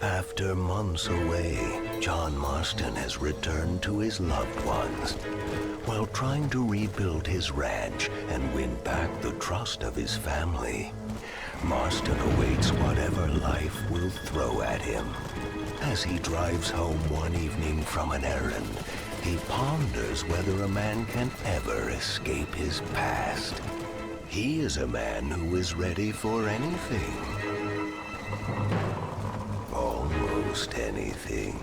After months away, John Marston has returned to his loved ones. While trying to rebuild his ranch and win back the trust of his family, Marston awaits whatever life will throw at him. As he drives home one evening from an errand, he ponders whether a man can ever escape his past. He is a man who is ready for anything. Almost anything.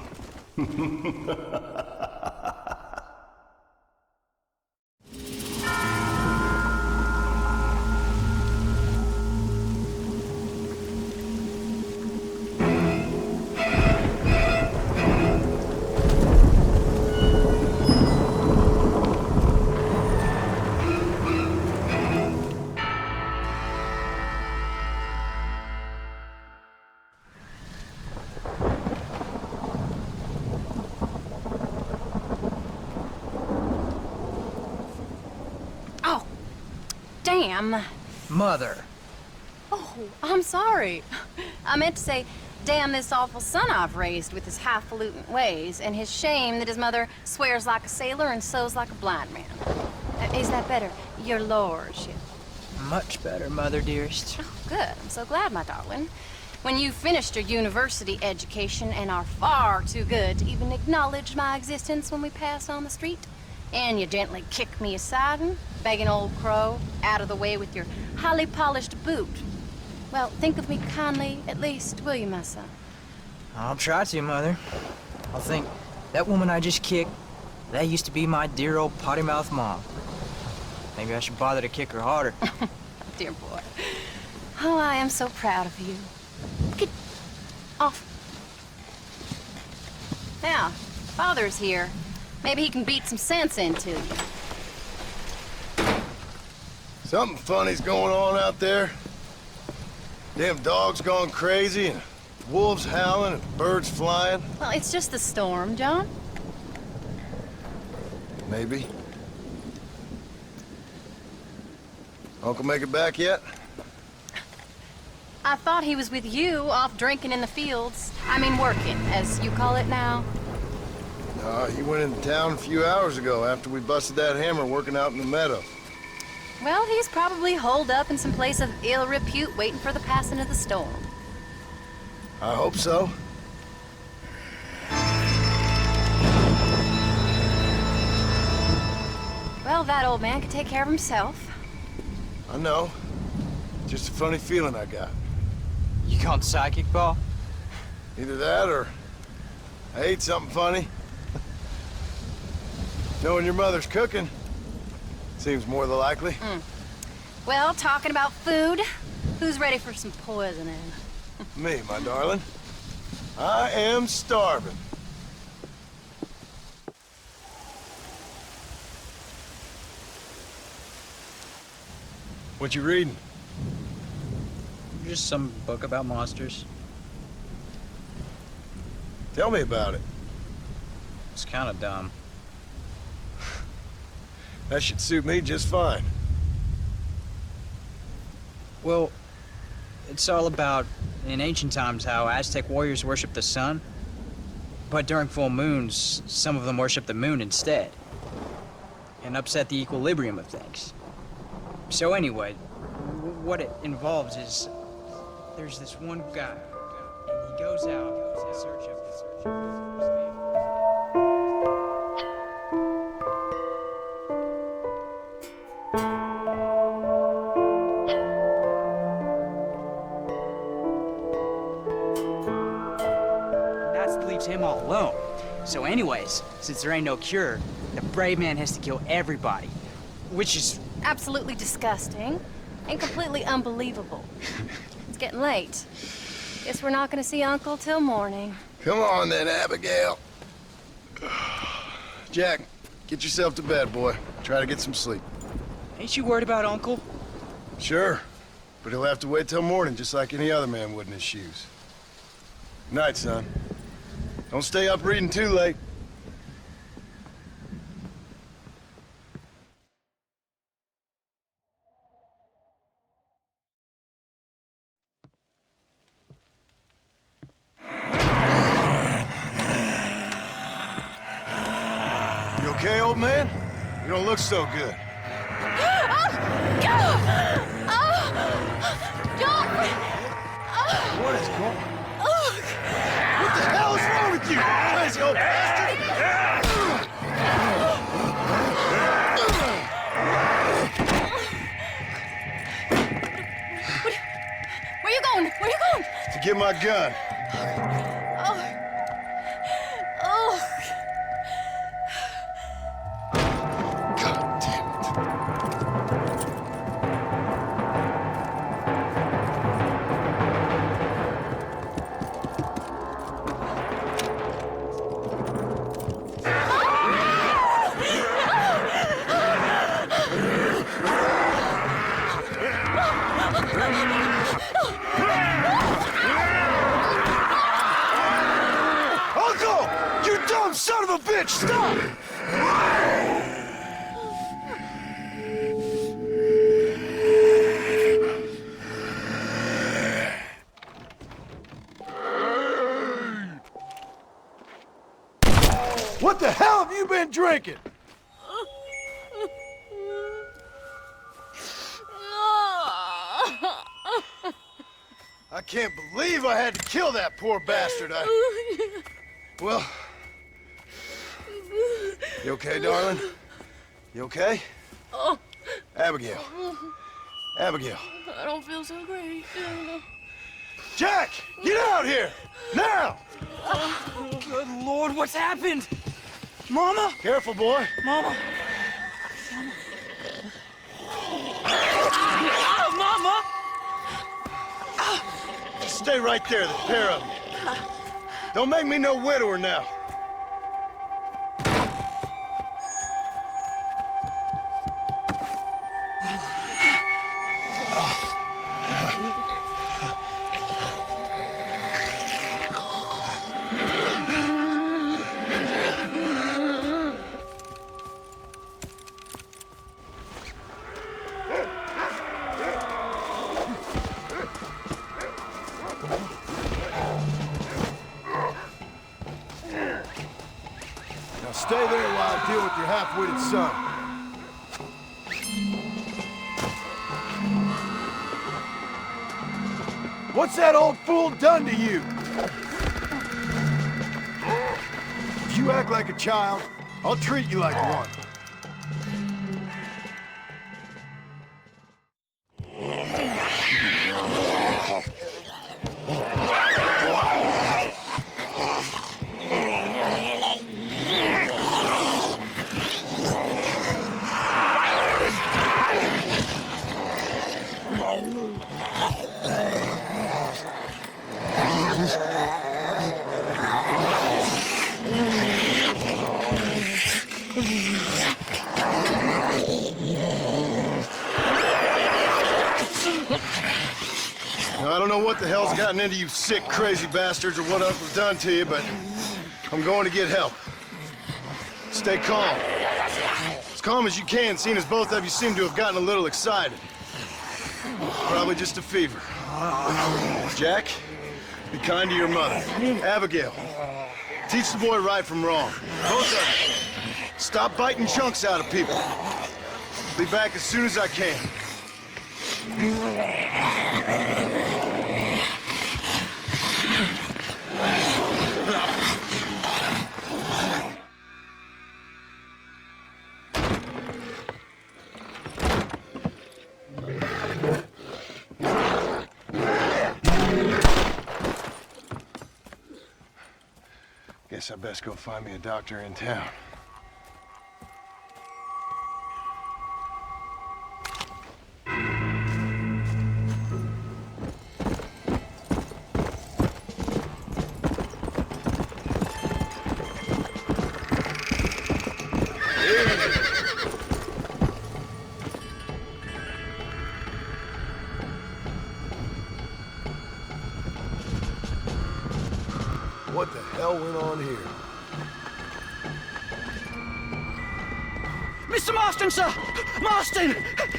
Damn. Mother. Oh, I'm sorry. I meant to say, damn this awful son I've raised with his highfalutin ways, and his shame that his mother swears like a sailor and sews like a blind man. Is that better, your lordship? Much better, Mother dearest. Oh, good. I'm so glad, my darling. When you've finished your university education and are far too good to even acknowledge my existence when we pass on the street, and you gently kick me aside and begging old crow out of the way with your highly polished boot. Well, think of me kindly, at least, will you, my son? I'll try to, Mother. I'll think, that woman I just kicked, that used to be my dear old potty-mouthed mom. Maybe I should bother to kick her harder. Dear boy. Oh, I am so proud of you. Get off. Now, Father's here. Maybe he can beat some sense into you. Something funny's going on out there. Damn dogs gone crazy, and wolves howling, and birds flying. Well, it's just the storm, John. Maybe. Uncle make it back yet? I thought he was with you, off drinking in the fields. I mean working, as you call it now. He went into town a few hours ago after we busted that hammer working out in the meadow. Well, he's probably holed up in some place of ill repute waiting for the passing of the storm. I hope so. Well, that old man can take care of himself. I know. Just a funny feeling I got. You called psychic, Paul? Either that or I ate something funny. Knowing your mother's cooking seems more than likely. Well, talking about food, who's ready for some poisoning? Me, my darling. I am starving. What you reading? Just some book about monsters. Tell me about it. It's kind of dumb. That should suit me just fine. Well, it's all about, in ancient times, how Aztec warriors worshiped the sun. But during full moons, some of them worship the moon instead. And upset the equilibrium of things. So anyway, what it involves is, there's this one guy, and he goes out in search of leaves him all alone. So anyways, since there ain't no cure, the brave man has to kill everybody. Which is... absolutely disgusting and completely unbelievable. It's getting late. Guess we're not gonna see Uncle till morning. Come on then, Abigail. Jack, get yourself to bed, boy. Try to get some sleep. Ain't you worried about Uncle? Sure, but he'll have to wait till morning just like any other man would in his shoes. Good night, son. Don't stay up reading too late. okay, old man? You don't look so good. What is going on? What the hell is wrong with you? Crazy old bastard! Where you going? Where you going? To get my gun. Oh. God damn it. Uncle! You dumb son of a bitch! Stop! What the hell have you been drinking? I can't believe I had to kill that poor bastard. Well... You okay, darling? You okay? Oh, Abigail. Abigail. I don't feel so great. Jack! Get out here! Now! Good Lord, what's happened? Mama? Careful, boy. Mama? Mama? Stay right there, the pair of you. Don't make me no widower now. Now stay there while I deal with your half-witted son. What's that old fool done to you? If you act like a child, I'll treat you like one. Now, I don't know what the hell's gotten into you sick, crazy bastards or what else was done to you, but I'm going to get help. Stay calm. As calm as you can, seeing as both of you seem to have gotten a little excited. Probably just a fever. Jack, be kind to your mother. Abigail, teach the boy right from wrong. Both of you. Stop biting chunks out of people. Be back as soon as I can. Guess I best go find me a doctor in town. What the hell went on here? Mr. Marston, sir! Marston!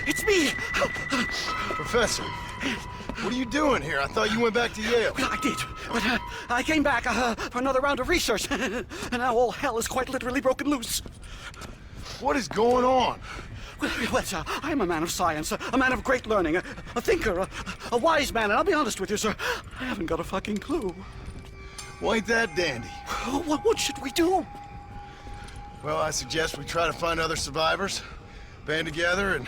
It's me! Professor, what are you doing here? I thought you went back to Yale. I did, but I came back for another round of research, and now all hell is quite literally broken loose. What is going on? Well, sir, I am a man of science, a man of great learning, a thinker, a wise man, and I'll be honest with you, sir, I haven't got a fucking clue. Well, ain't that dandy? What should we do? Well, I suggest we try to find other survivors, band together, and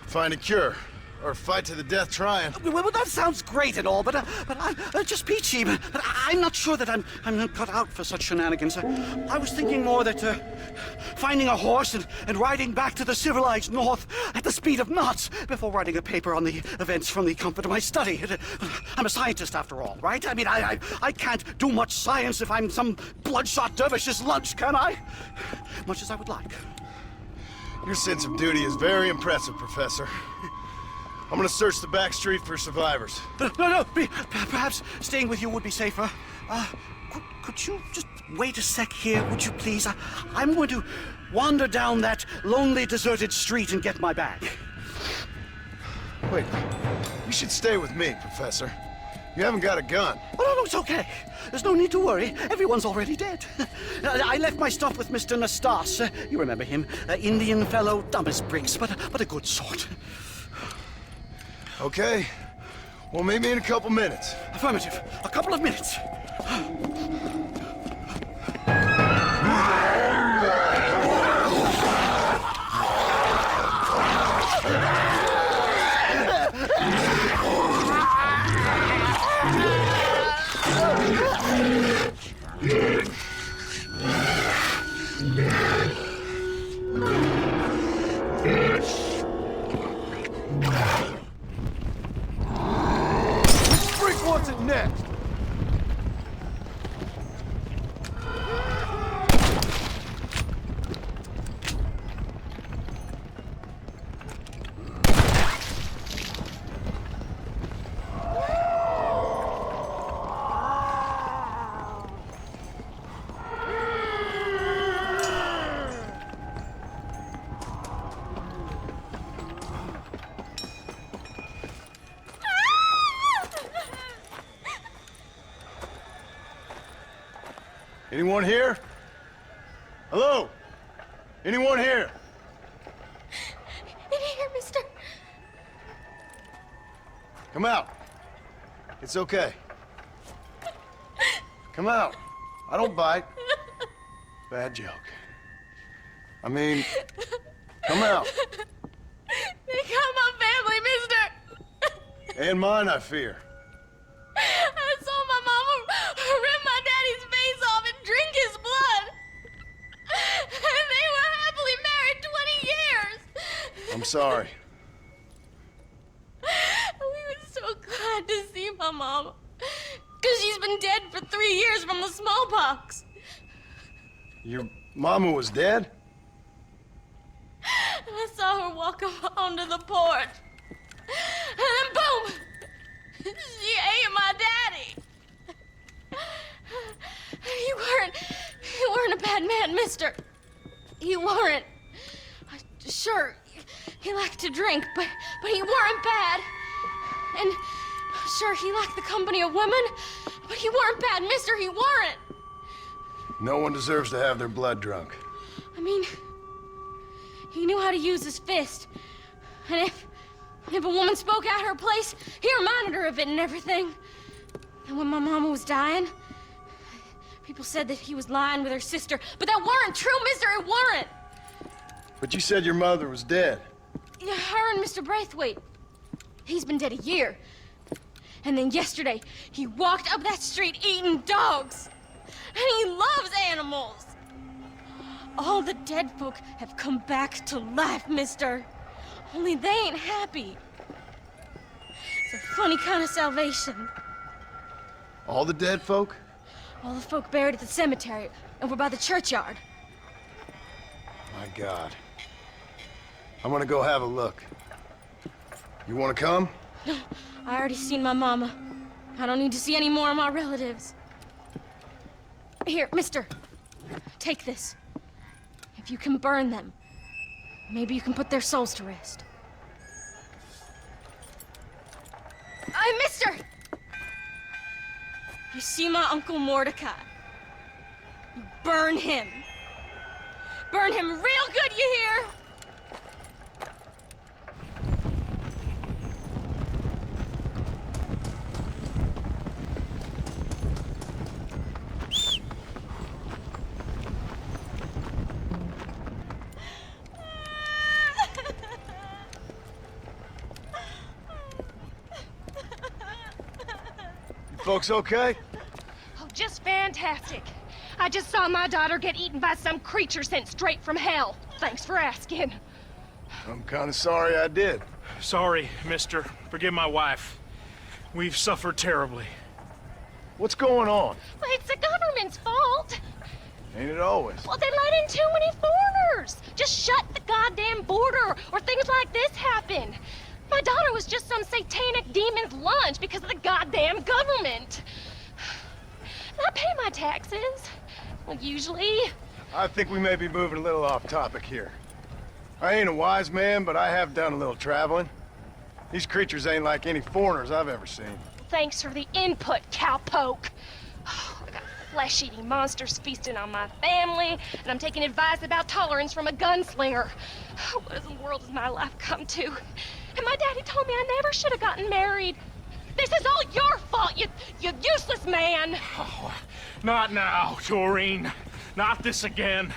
find a cure. Or fight to the death trying. Well, that sounds great and all, but just peachy. But I'm not sure that I'm not cut out for such shenanigans. I was thinking more that finding a horse and riding back to the civilized north at the speed of knots before writing a paper on the events from the comfort of my study. I'm a scientist after all, right? I mean, I can't do much science if I'm some bloodshot dervish's lunch, can I? Much as I would like. Your sense of duty is very impressive, Professor. I'm gonna search the back street for survivors. No, perhaps staying with you would be safer. Could you just wait a sec here, would you please? I'm going to wander down that lonely, deserted street and get my bag. Wait, you should stay with me, Professor. You haven't got a gun. Oh, no, it's okay. There's no need to worry. Everyone's already dead. I left my stuff with Mr. Nastas. You remember him. Indian fellow, dumb as bricks, but a good sort. Okay. Well, meet me in a couple minutes. Affirmative. A couple of minutes. What's it next? Anyone here? Hello? Anyone here? In here, mister. Come out. It's okay. Come out. I don't bite. Bad joke. I mean, come out. They got my family, mister. And mine, I fear. I saw my mama rip my daddy's face off and drink his blood. And they were happily married 20 years. I'm sorry. We were so glad to see my mama. Because she's been dead for 3 years from the smallpox. Your mama was dead? And I saw her walk up onto the porch. And then boom! She ate my daddy. You weren't a bad man, mister. You weren't. Sure, he liked to drink, but he weren't bad. And sure, he liked the company of women, but he weren't bad, mister, he weren't. No one deserves to have their blood drunk. I mean, he knew how to use his fist. And if a woman spoke at her place, he reminded her of it and everything. And when my mama was dying, people said that he was lying with her sister, but that weren't true, mister, it weren't. But you said your mother was dead. Yeah, her and Mr. Braithwaite. He's been dead a year. And then yesterday, he walked up that street eating dogs. And he loves animals. All the dead folk have come back to life, mister. Only they ain't happy. It's a funny kind of salvation. All the dead folk? All the folk buried at the cemetery over by the churchyard. My God. I'm gonna go have a look. You wanna come? No, I already seen my mama. I don't need to see any more of my relatives. Here, mister. Take this. If you can burn them, maybe you can put their souls to rest. Mister! You see my Uncle Mordecai? You burn him. Burn him real good, you hear? Folks okay? Oh, just fantastic. I just saw my daughter get eaten by some creature sent straight from hell. Thanks for asking. I'm kind of sorry I did. Sorry, mister. Forgive my wife. We've suffered terribly. What's going on? Well, it's the government's fault. Ain't it always? Well, they let in too many foreigners. Just shut the goddamn border, or things like this happen. My daughter was just some satanic demon's lunch because of the goddamn government. I pay my taxes. Well, usually. I think we may be moving a little off topic here. I ain't a wise man, but I have done a little traveling. These creatures ain't like any foreigners I've ever seen. Thanks for the input, cowpoke. I got flesh-eating monsters feasting on my family, and I'm taking advice about tolerance from a gunslinger. What in the world has my life come to? And my daddy told me I never should have gotten married. This is all your fault, you useless man! Oh, not now, Doreen. Not this again.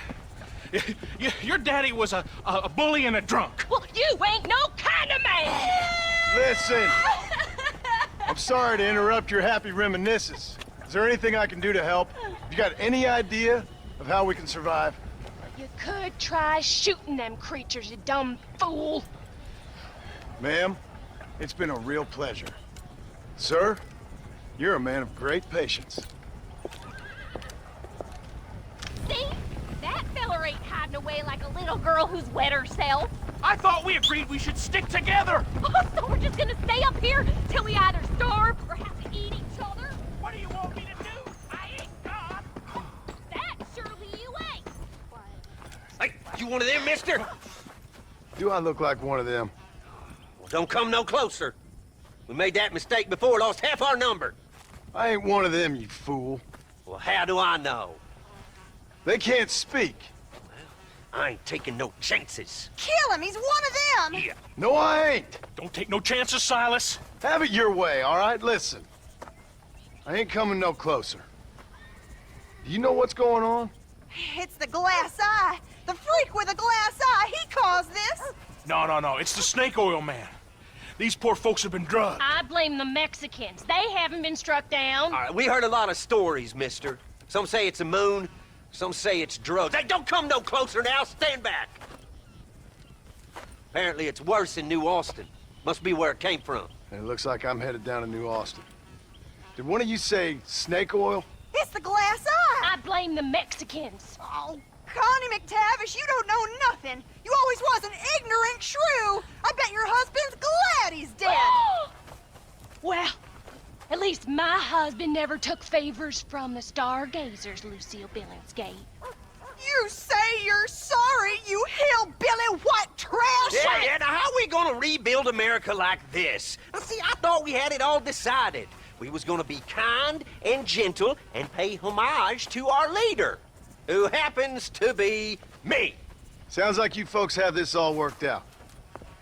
Your daddy was a bully and a drunk. Well, you ain't no kind of man! Listen! I'm sorry to interrupt your happy reminiscences. Is there anything I can do to help? Have you got any idea of how we can survive? You could try shooting them creatures, you dumb fool. Ma'am, it's been a real pleasure. Sir, you're a man of great patience. See? That feller ain't hiding away like a little girl who's wet herself. I thought we agreed we should stick together. Oh, so we're just gonna stay up here till we either starve or have to eat each other? What do you want me to do? I ain't God. That surely you ain't. Hey, you one of them, mister? Do I look like one of them? Well, don't come no closer. We made that mistake before, lost half our number. I ain't one of them, you fool. Well, how do I know? They can't speak. I ain't taking no chances. Kill him! He's one of them! Yeah. No, I ain't. Don't take no chances, Silas. Have it your way, all right? Listen. I ain't coming no closer. Do you know what's going on? It's the glass eye! The freak with the glass eye! He caused this! No. It's the snake oil man. These poor folks have been drugged. I blame the Mexicans. They haven't been struck down. All right, we heard a lot of stories, mister. Some say it's a moon, some say it's drugs. Hey, don't come no closer now. Stand back. Apparently it's worse in New Austin. Must be where it came from. And it looks like I'm headed down to New Austin. Did one of you say snake oil? It's the glass eye! I blame the Mexicans. Oh, Connie McTavish, you don't know nothing. You always was an ignorant shrew. I bet your husband's glad he's dead. Well, at least my husband never took favors from the stargazers, Lucille Billingsgate. You say you're sorry, you hillbilly white trash! Yeah, now how we gonna rebuild America like this? Now, see, I thought we had it all decided. We was gonna be kind and gentle and pay homage to our leader, who happens to be me. Sounds like you folks have this all worked out.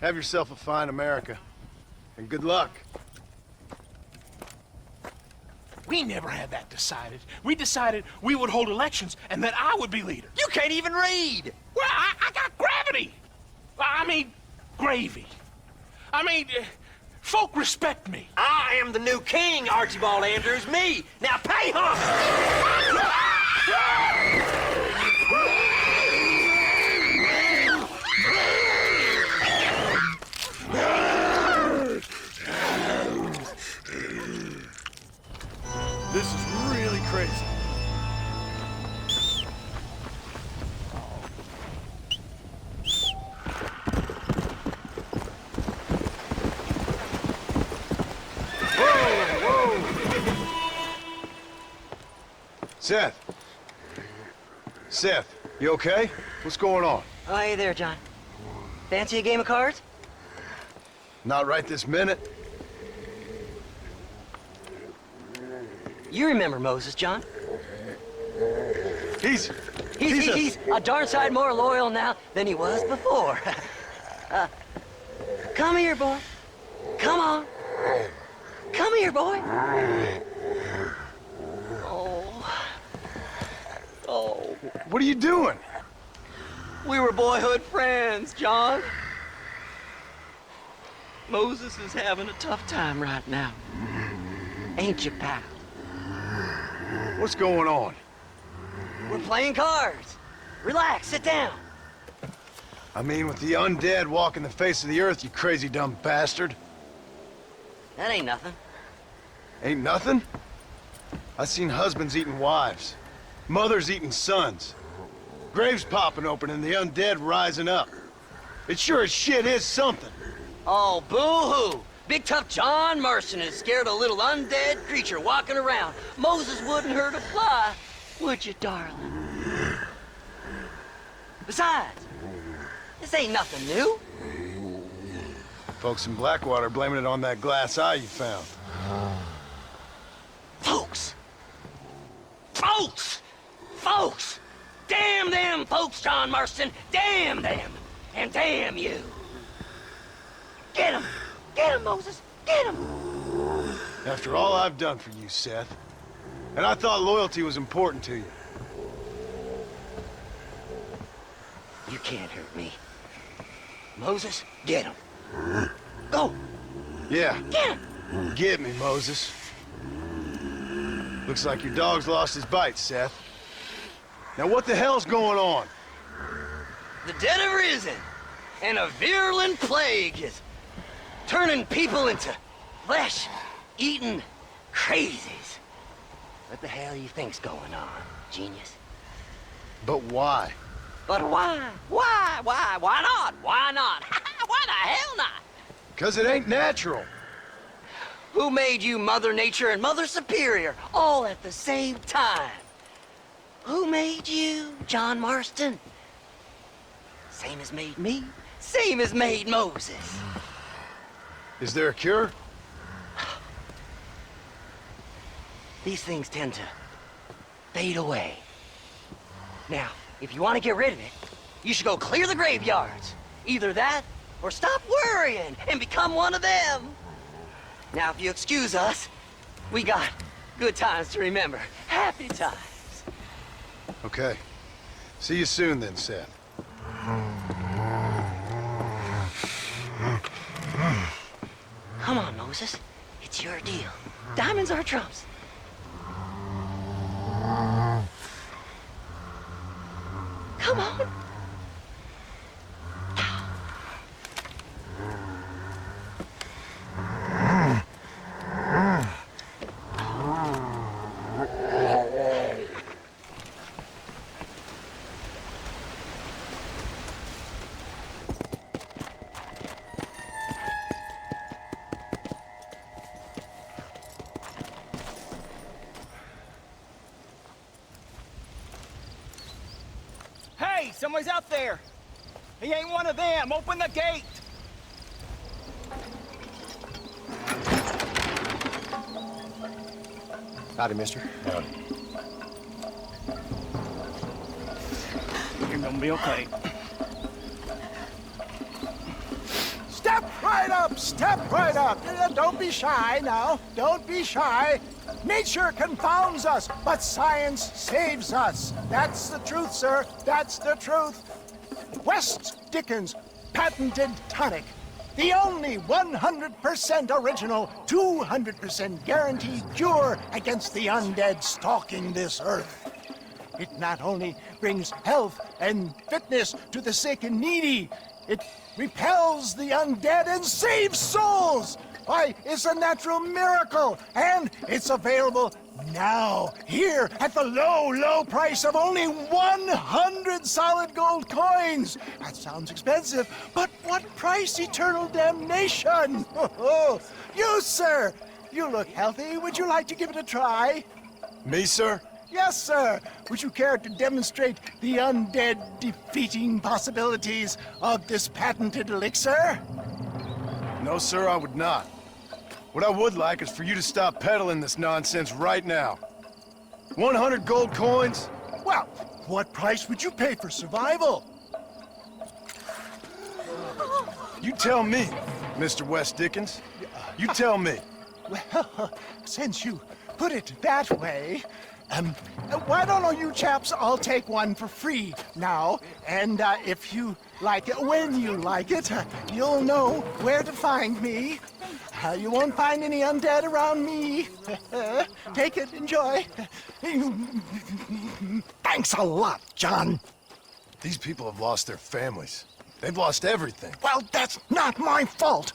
Have yourself a fine America. And good luck. We never had that decided. We decided we would hold elections and that I would be leader. You can't even read. Well, I got gravity. I mean, gravy. I mean, folk respect me. I am the new king, Archibald Andrews, me. Now pay homage. This is really crazy. Seth. Seth, you okay? What's going on? Oh, hey there, John. Fancy a game of cards? Not right this minute. You remember Moses, John? He's He's a darn sight more loyal now than he was before. Come here, boy. Come on. Come here, boy. Oh. What are you doing? We were boyhood friends, John. Moses is having a tough time right now. Ain't you, pal? What's going on? We're playing cards. Relax, sit down. I mean, with the undead walking the face of the earth, you crazy dumb bastard. That ain't nothing. Ain't nothing? I seen husbands eating wives, mothers eating sons, graves popping open and the undead rising up. It sure as shit is something. Oh, boo-hoo. Big tough John Marston is scared a little undead creature walking around. Moses wouldn't hurt a fly, would you, darling? Besides, this ain't nothing new. Folks in Blackwater blaming it on that glass eye you found. Folks! Folks! Folks! Damn them folks, John Marston! Damn them! And damn you! Get him! Get him, Moses! Get him! After all I've done for you, Seth. And I thought loyalty was important to you. You can't hurt me. Moses, get him. Go! Yeah. Get him! Get me, Moses. Looks like your dog's lost his bite, Seth. Now what the hell's going on? The dead have risen, and a virulent plague is turning people into flesh-eating crazies. What the hell you think's going on, genius? But why? But why? Why? Why? Why not? Why not? Why the hell not? 'Cause it ain't natural. Who made you Mother Nature and Mother Superior all at the same time? Who made you, John Marston? Same as made me, same as made Moses. Is there a cure? These things tend to fade away. Now, if you want to get rid of it, you should go clear the graveyards. Either that, or stop worrying and become one of them. Now, if you excuse us, we got good times to remember. Happy times. Okay. See you soon then, Seth. Come on, Moses. It's your deal. Diamonds are trumps. Come on. Hey, someone's out there. He ain't one of them. Open the gate. Howdy, mister. Howdy. You're gonna be okay. Step right up! Step right up! Don't be shy now. Don't be shy. Nature confounds us, but science saves us. That's the truth, sir. That's the truth. West Dickens patented tonic. The only 100% original, 200% guaranteed cure against the undead stalking this earth. It not only brings health and fitness to the sick and needy, it repels the undead and saves souls. Why, it's a natural miracle, and it's available now, here, at the low, low price of only 100 solid gold coins. That sounds expensive, but what price, eternal damnation? You, sir, you look healthy. Would you like to give it a try? Me, sir? Yes, sir. Would you care to demonstrate the undead defeating possibilities of this patented elixir? No, sir, I would not. What I would like is for you to stop peddling this nonsense right now. 100 gold coins? Well, What price would you pay for survival? You tell me, Mr. West Dickens. You tell me. Well, since you put it that way, why don't all you chaps all take one for free now? And if you like it, when you like it, you'll know where to find me. You won't find any undead around me. Take it, enjoy. Thanks a lot, John. These people have lost their families. They've lost everything. Well, that's not my fault.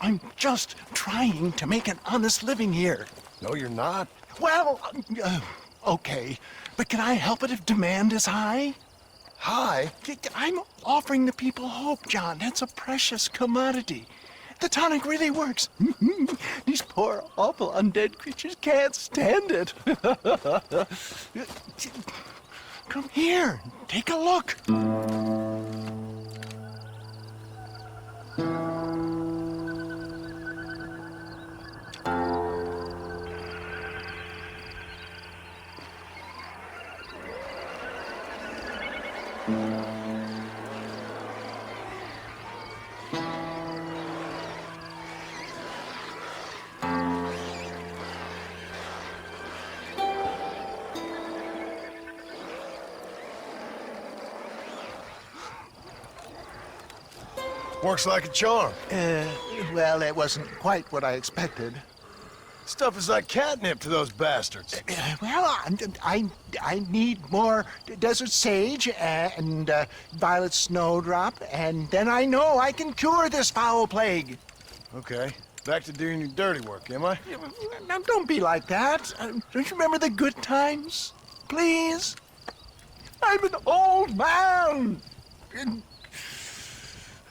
I'm just trying to make an honest living here. No, you're not. Well, okay. But can I help it if demand is high? High? I'm offering the people hope, John. That's a precious commodity. The tonic really works. These poor, awful undead creatures can't stand it. Come here. Take a look. Works like a charm. Well, it wasn't quite what I expected. Stuff is like catnip to those bastards. Well, I need more desert sage and violet snowdrop, and then I know I can cure this foul plague. Okay, back to doing your dirty work, am I? Now, don't be like that. Don't you remember the good times? Please? I'm an old man.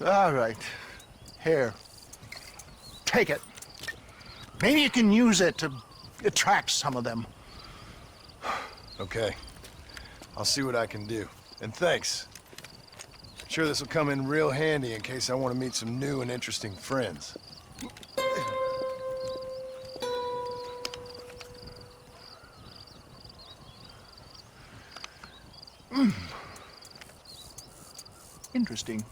All right. Here. Take it. Maybe you can use it to attract some of them. Okay. I'll see what I can do. And thanks. I'm sure this will come in real handy in case I want to meet some new and interesting friends. Interesting.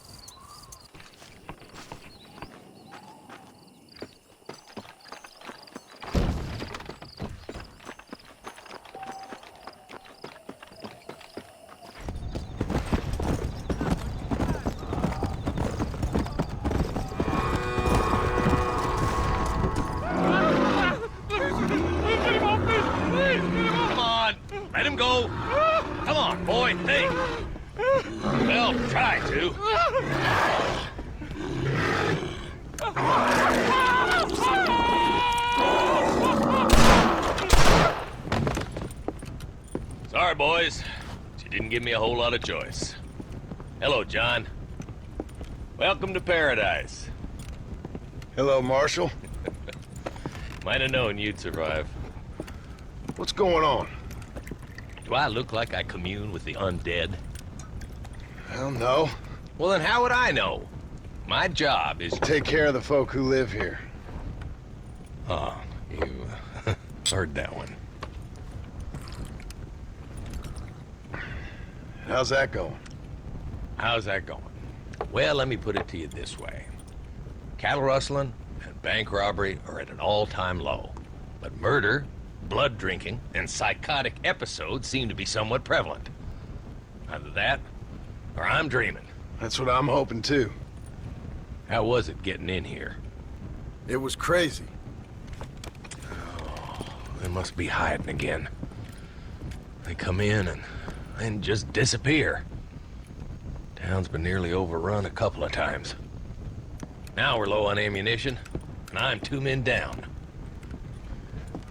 Let him go. Come on, boy, think. Well, try to. Sorry, boys. She didn't give me a whole lot of choice. Hello, John. Welcome to paradise. Hello, Marshal. Might have known you'd survive. What's going on? Do I look like I commune with the undead? Hell no. Well, then how would I know? My job is... Take care of the folk who live here. Oh, you heard that one. How's that going? How's that going? Well, let me put it to you this way. Cattle rustling and bank robbery are at an all-time low. But murder, blood drinking, and psychotic episodes seem to be somewhat prevalent. Either that, or I'm dreaming. That's what I'm hoping, too. How was it getting in here? It was crazy. Oh, they must be hiding again. They come in and then just disappear. Town's been nearly overrun a couple of times. Now we're low on ammunition, and I'm 2 men down.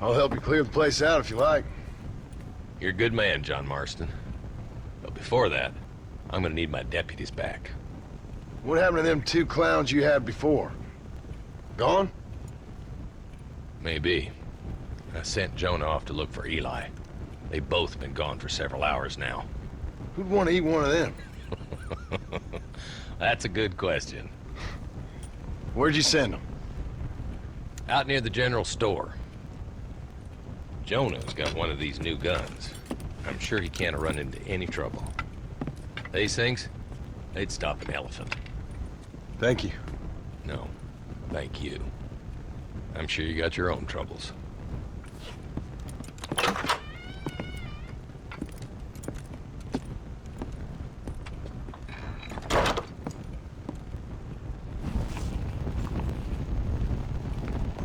I'll help you clear the place out if you like. You're a good man, John Marston. But before that, I'm gonna need my deputies back. What happened to them 2 clowns you had before? Gone? Maybe. I sent Jonah off to look for Eli. They've both been gone for several hours now. Who'd want to eat one of them? That's a good question. Where'd you send them? Out near the general store. Jonah's got one of these new guns. I'm sure he can't run into any trouble. These things, they'd stop an elephant. Thank you. No, thank you. I'm sure you got your own troubles.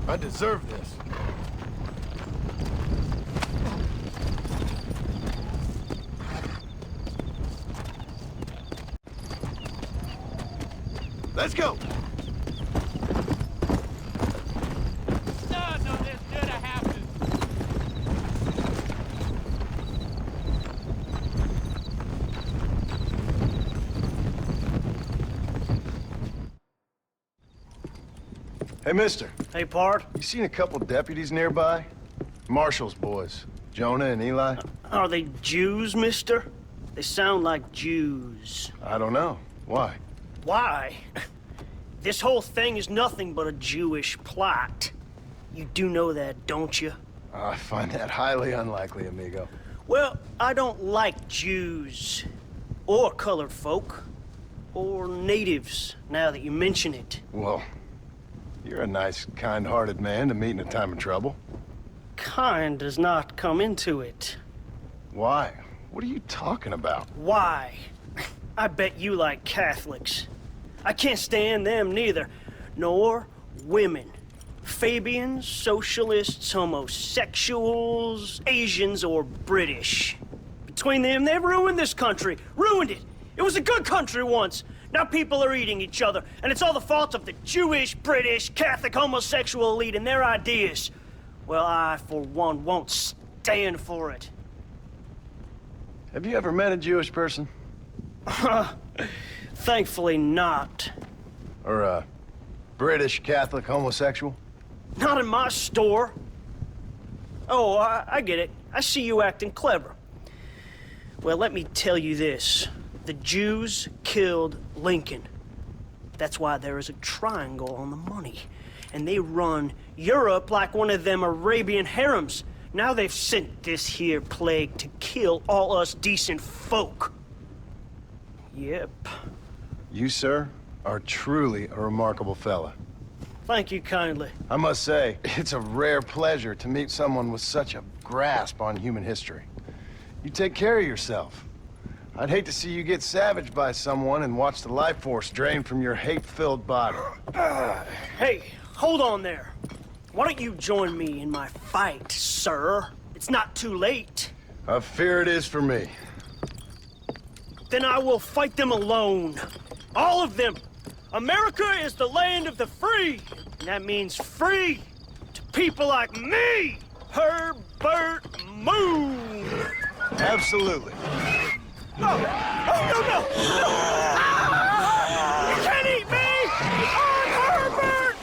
I deserve this. Let's go! None of this should have happened. Hey, mister. Hey, Pard. You seen a couple deputies nearby? Marshall's boys, Jonah and Eli. Are they Jews, mister? They sound like Jews. I don't know. Why? Why? This whole thing is nothing but a Jewish plot. You do know that, don't you? I find that highly unlikely, amigo. Well, I don't like Jews. Or colored folk. Or natives, now that you mention it. Well, you're a nice, kind-hearted man to meet in a time of trouble. Kind does not come into it. Why? What are you talking about? Why? I bet you like Catholics. I can't stand them neither. Nor women. Fabians, socialists, homosexuals, Asians, or British. Between them, they've ruined this country. Ruined it. It was a good country once. Now people are eating each other, and it's all the fault of the Jewish, British, Catholic, homosexual elite and their ideas. Well, I, for one, won't stand for it. Have you ever met a Jewish person? Thankfully not. Or a British Catholic homosexual? Not in my store. Oh, I get it. I see you acting clever. Well, let me tell you this. The Jews killed Lincoln. That's why there is a triangle on the money. And they run Europe like one of them Arabian harems. Now they've sent this here plague to kill all us decent folk. Yep. You, sir, are truly a remarkable fella. Thank you kindly. I must say, it's a rare pleasure to meet someone with such a grasp on human history. You take care of yourself. I'd hate to see you get savaged by someone and watch the life force drain from your hate-filled body. Hey, hold on there. Why don't you join me in my fight, sir? It's not too late. I fear it is for me. Then I will fight them alone. All of them. America is the land of the free. And that means free to people like me, Herbert Moon. Absolutely. No! Oh, no, no! No! You can't eat me! I'm Herbert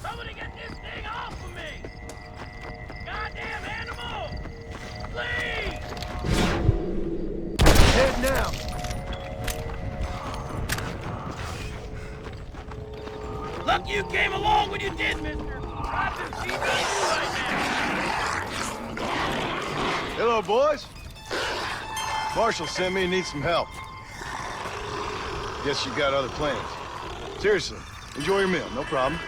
Somebody get this thing off of me! Goddamn animal! Please! Head now! Lucky you came along when you did, mister! I've been feeding you right now! Hello, boys. Marshall sent me and needs some help. Guess you got other plans. Seriously, enjoy your meal, no problem.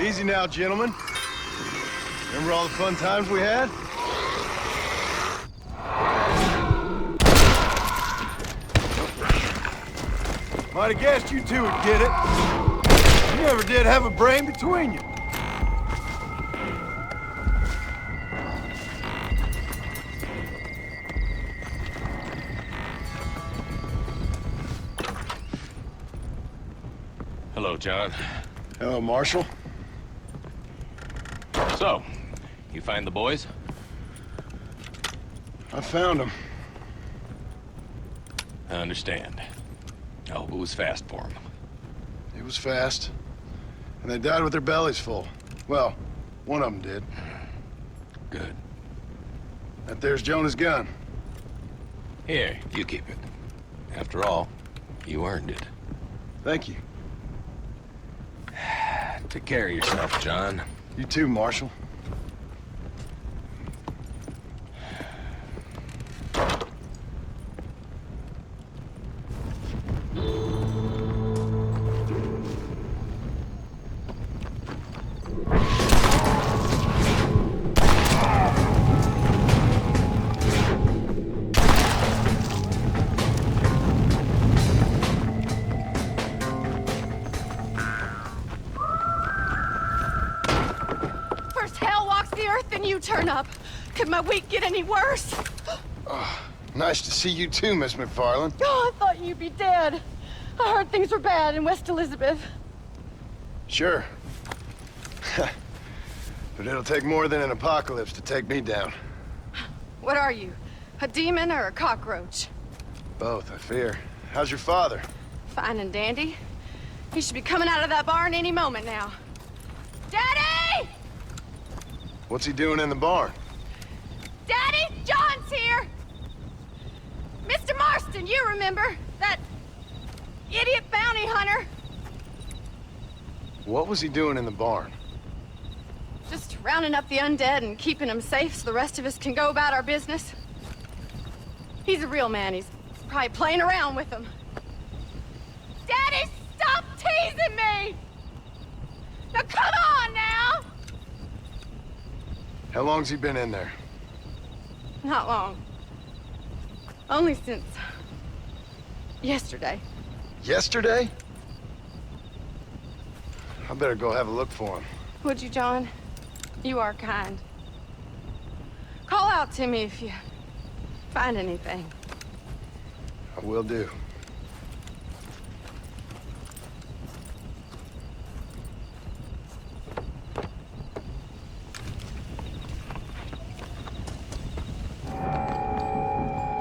Easy now, gentlemen. Remember all the fun times we had? Might have guessed you two would get it. You never did have a brain between you. Hello, John. Hello, Marshal. So, you find the boys? I found them. I understand. I hope it was fast for them. It was fast. And they died with their bellies full. Well, one of them did. Good. That there's Jonah's gun. Here, you keep it. After all, you earned it. Thank you. Take care of yourself, John. You too, Marshal. First hell walks the earth, then you turn up. Could my week get any worse? Nice to see you too, Miss McFarland. Oh, I thought you'd be dead. I heard things were bad in West Elizabeth. Sure. But it'll take more than an apocalypse to take me down. What are you? A demon or a cockroach? Both, I fear. How's your father? Fine and dandy. He should be coming out of that barn any moment now. Daddy! What's he doing in the barn? Daddy, John's here! Mr. Marston, you remember? That idiot bounty hunter? What was he doing in the barn? Just rounding up the undead and keeping them safe so the rest of us can go about our business. He's a real man. He's probably playing around with them. Daddy, stop teasing me! Now come on now! How long's he been in there? Not long. Only since yesterday. Yesterday? I better go have a look for him. Would you, John? You are kind. Call out to me if you find anything. I will do.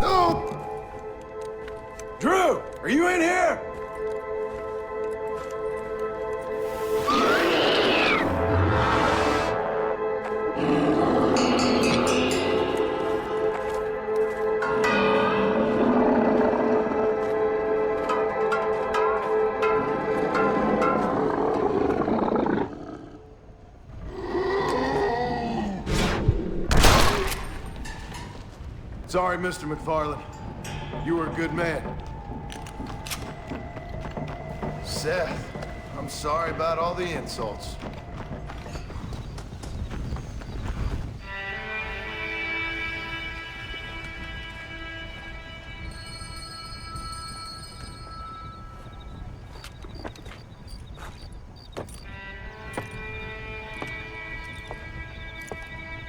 No! Drew, are you in here? Sorry, Mr. McFarland. You were a good man. Seth, I'm sorry about all the insults.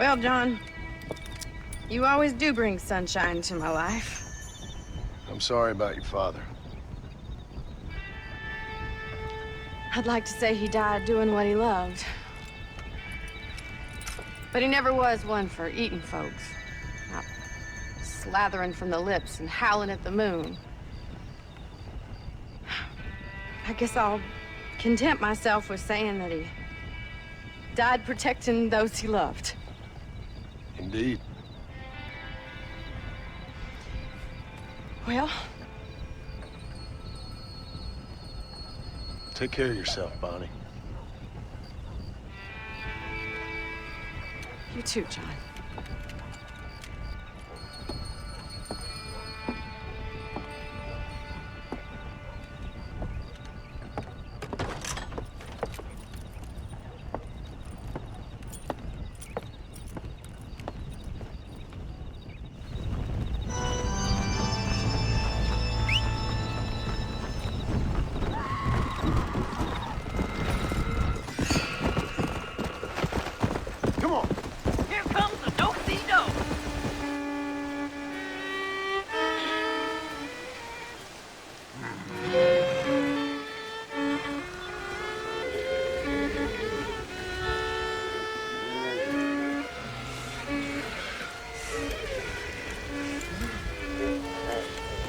Well, John, you always do bring sunshine to my life. I'm sorry about your father. I'd like to say he died doing what he loved. But he never was one for eating folks. Not slathering from the lips and howling at the moon. I guess I'll content myself with saying that he died protecting those he loved. Indeed. Well, take care of yourself, Bonnie. you too, John. Here comes the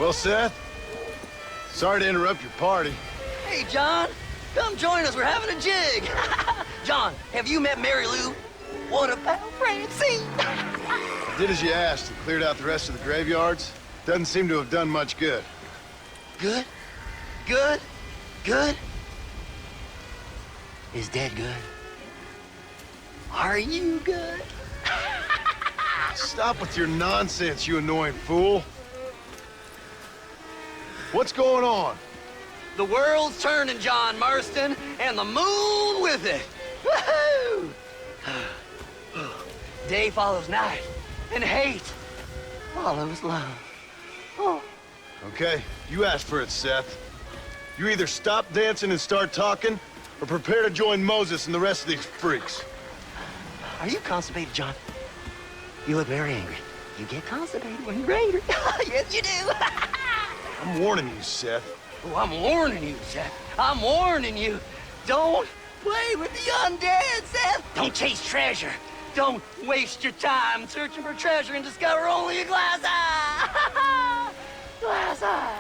Well, Seth, sorry to interrupt your party. Hey, John, come join us. We're having a jig. John, have you met Mary Lou? What about Francine? I did as you asked and cleared out the rest of the graveyards. Doesn't seem to have done much good. Good? Good? Good? Is Dad good? Are you good? Stop with your nonsense, you annoying fool. What's going on? The world's turning, John Marston, and the moon with it. Woohoo! Day follows night, and hate follows love. Oh. Okay, you asked for it, Seth. You either stop dancing and start talking, or prepare to join Moses and the rest of these freaks. Are you constipated, John? You look very angry. You get constipated when you're angry. Yes, you do. I'm warning you, Seth. Oh, I'm warning you, Seth. I'm warning you. Don't play with the undead, Seth. Don't chase treasure. Don't waste your time searching for treasure and discover only a glass eye. Glass eye.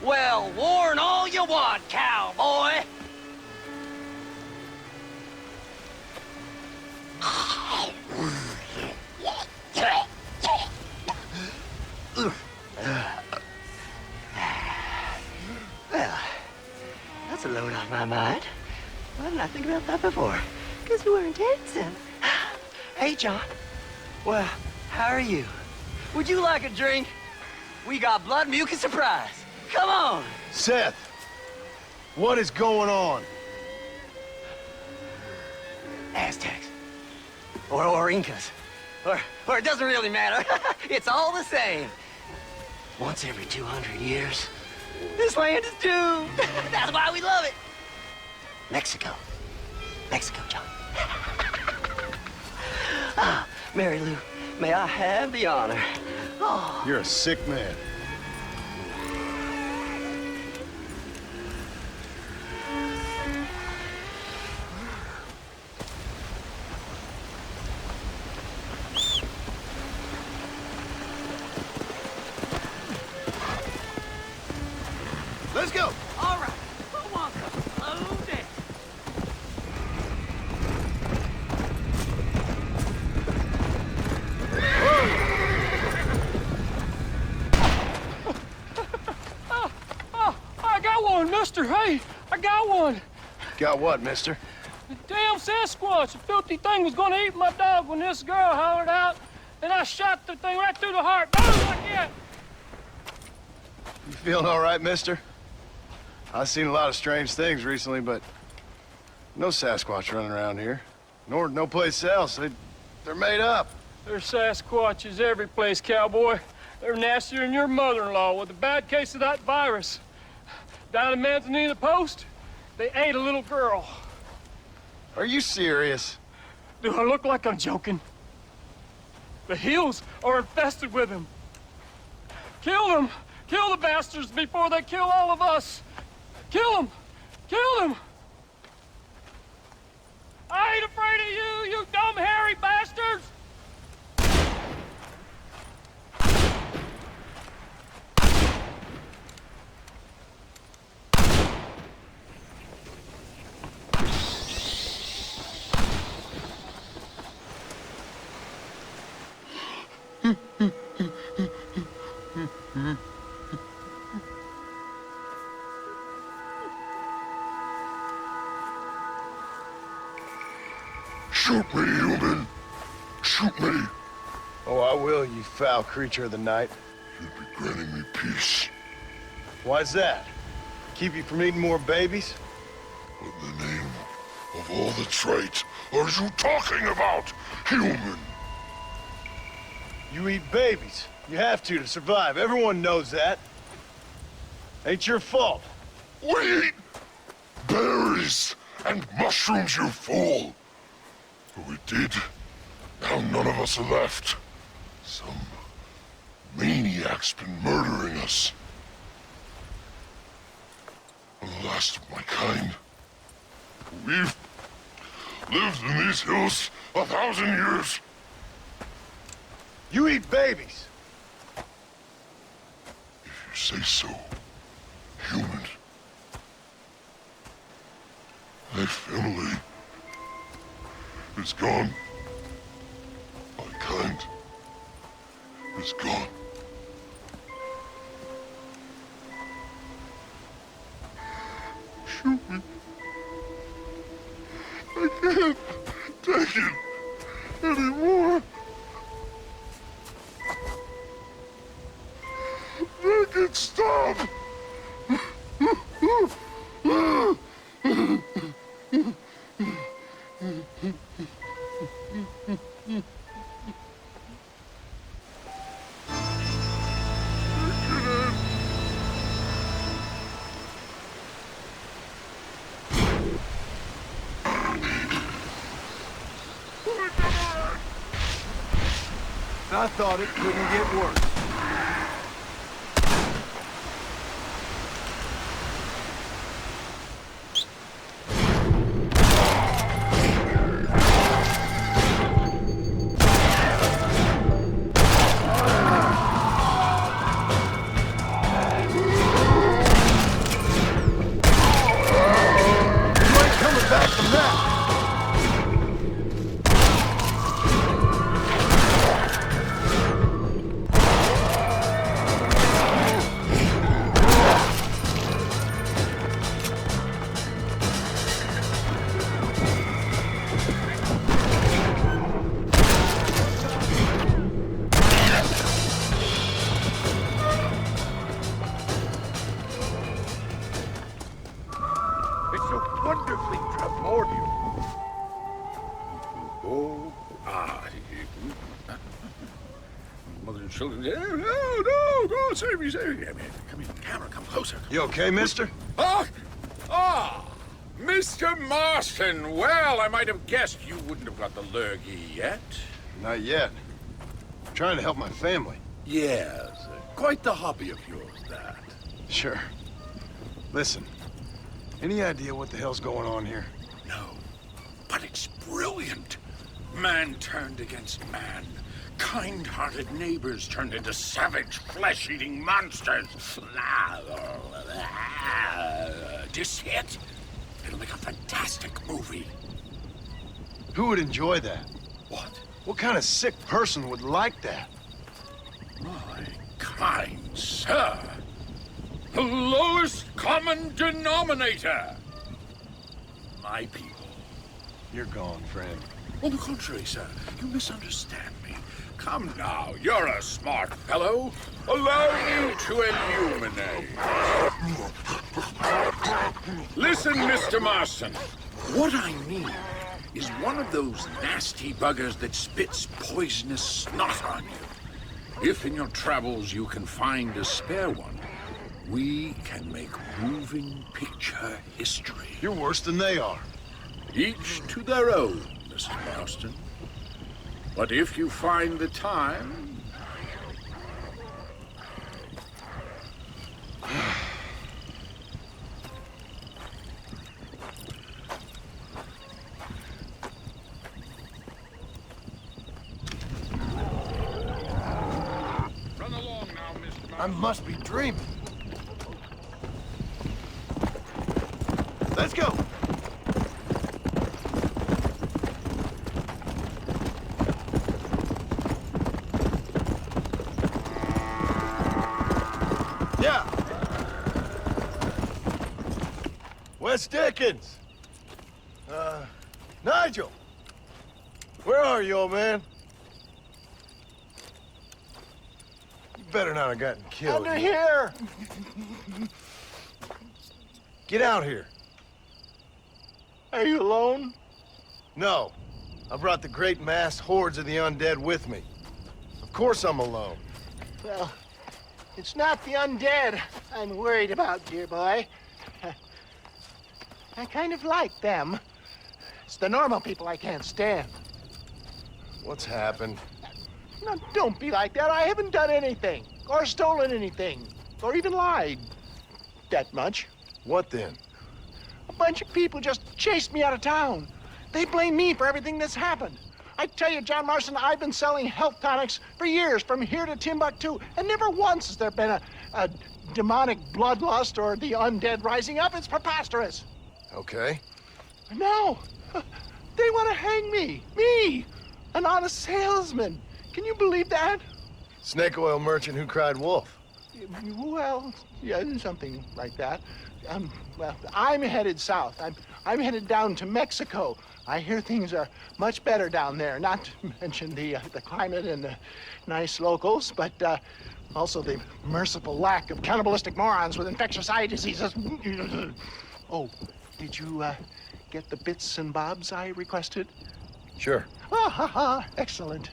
Well, warn all you want, cowboy. Well, that's a load off my mind. Why didn't I think about that before? Because we weren't dancing. Hey, John. Well, how are you? Would you like a drink? We got blood mucus surprise. Come on. Seth, what is going on? Aztecs. Or Incas. Or it doesn't really matter. It's all the same. Once every 200 years, this land is doomed. That's why we love it. Mexico. Mexico, John. Ah, Mary Lou, may I have the honor? Oh. You're a sick man. Let's go. All right. Come on, slow down. I got one, mister. Hey, I got one. Got what, mister? The damn Sasquatch. The filthy thing was gonna eat my dog when this girl hollered out, and I shot the thing right through the heart. Boom, like that. You feeling all right, mister? I've seen a lot of strange things recently, but no Sasquatch running around here. Nor no place else. They're made up. There's Sasquatches every place, cowboy. They're nastier than your mother-in-law with a bad case of that virus. Down in Manzanita Post, they ate a little girl. Are you serious? Do I look like I'm joking? The hills are infested with them. Kill them! Kill the bastards before they kill all of us! Kill them! Kill them! I ain't afraid of you, you dumb hairy bastards! Shoot me, human! Shoot me! Oh, I will, you foul creature of the night. You'd be granting me peace. Why's that? Keep you from eating more babies? What in the name of all that's right are you talking about, human? You eat babies. You have to survive. Everyone knows that. Ain't your fault. We eat berries and mushrooms, you fool! But we did. Now none of us are left. Some maniac's been murdering us. I'm the last of my kind. We've lived in these hills 1,000 years. You eat babies. If You say so. Human. My family is gone. My kind is gone. Shoot me. I can't take it anymore. Make it stop. I thought it couldn't get worse. Save me. Come in, camera, come closer. You okay, mister? Mr. Marston. Well, I might have guessed you wouldn't have got the lurgy yet. Not yet. I'm trying to help my family. Yes, quite the hobby of yours, that. Sure. Listen, any idea what the hell's going on here? No, but it's brilliant. Man turned against man. Kind-hearted neighbors turned into savage, flesh-eating monsters. Do you see it? It'll make a fantastic movie. Who would enjoy that? What? What kind of sick person would like that? My kind sir. The lowest common denominator. My people. You're gone, friend. On the contrary, sir. You misunderstand me. Come now, you're a smart fellow. Allow me to illuminate. Listen, Mr. Marston. What I mean is one of those nasty buggers that spits poisonous snot on you. If in your travels you can find a spare one, we can make moving picture history. You're worse than they are. Each to their own, Mr. Marston. But if you find the time... Run along now, Mr. Marston. I must be dreaming. Let's go. Yeah. Wes Dickens. Nigel. Where are you, old man? You better not have gotten killed. Under here. Get out here. Are you alone? No. I brought the great mass hordes of the undead with me. Of course I'm alone. Well, it's not the undead I'm worried about, dear boy. I kind of like them. It's the normal people I can't stand. What's happened? Now, don't be like that. I haven't done anything, or stolen anything, or even lied. That much. What then? A bunch of people just chased me out of town. They blame me for everything that's happened. I tell you, John Marston, I've been selling health tonics for years, from here to Timbuktu, and never once has there been a demonic bloodlust or the undead rising up. It's preposterous. Okay. No, they want to hang me, an honest salesman. Can you believe that? Snake oil merchant who cried wolf. Well, yeah, something like that. Well, I'm headed south. I'm headed down to Mexico. I hear things are much better down there, not to mention the climate and the nice locals, but also the merciful lack of cannibalistic morons with infectious eye diseases. Oh, did you get the bits and bobs I requested? Sure. Excellent.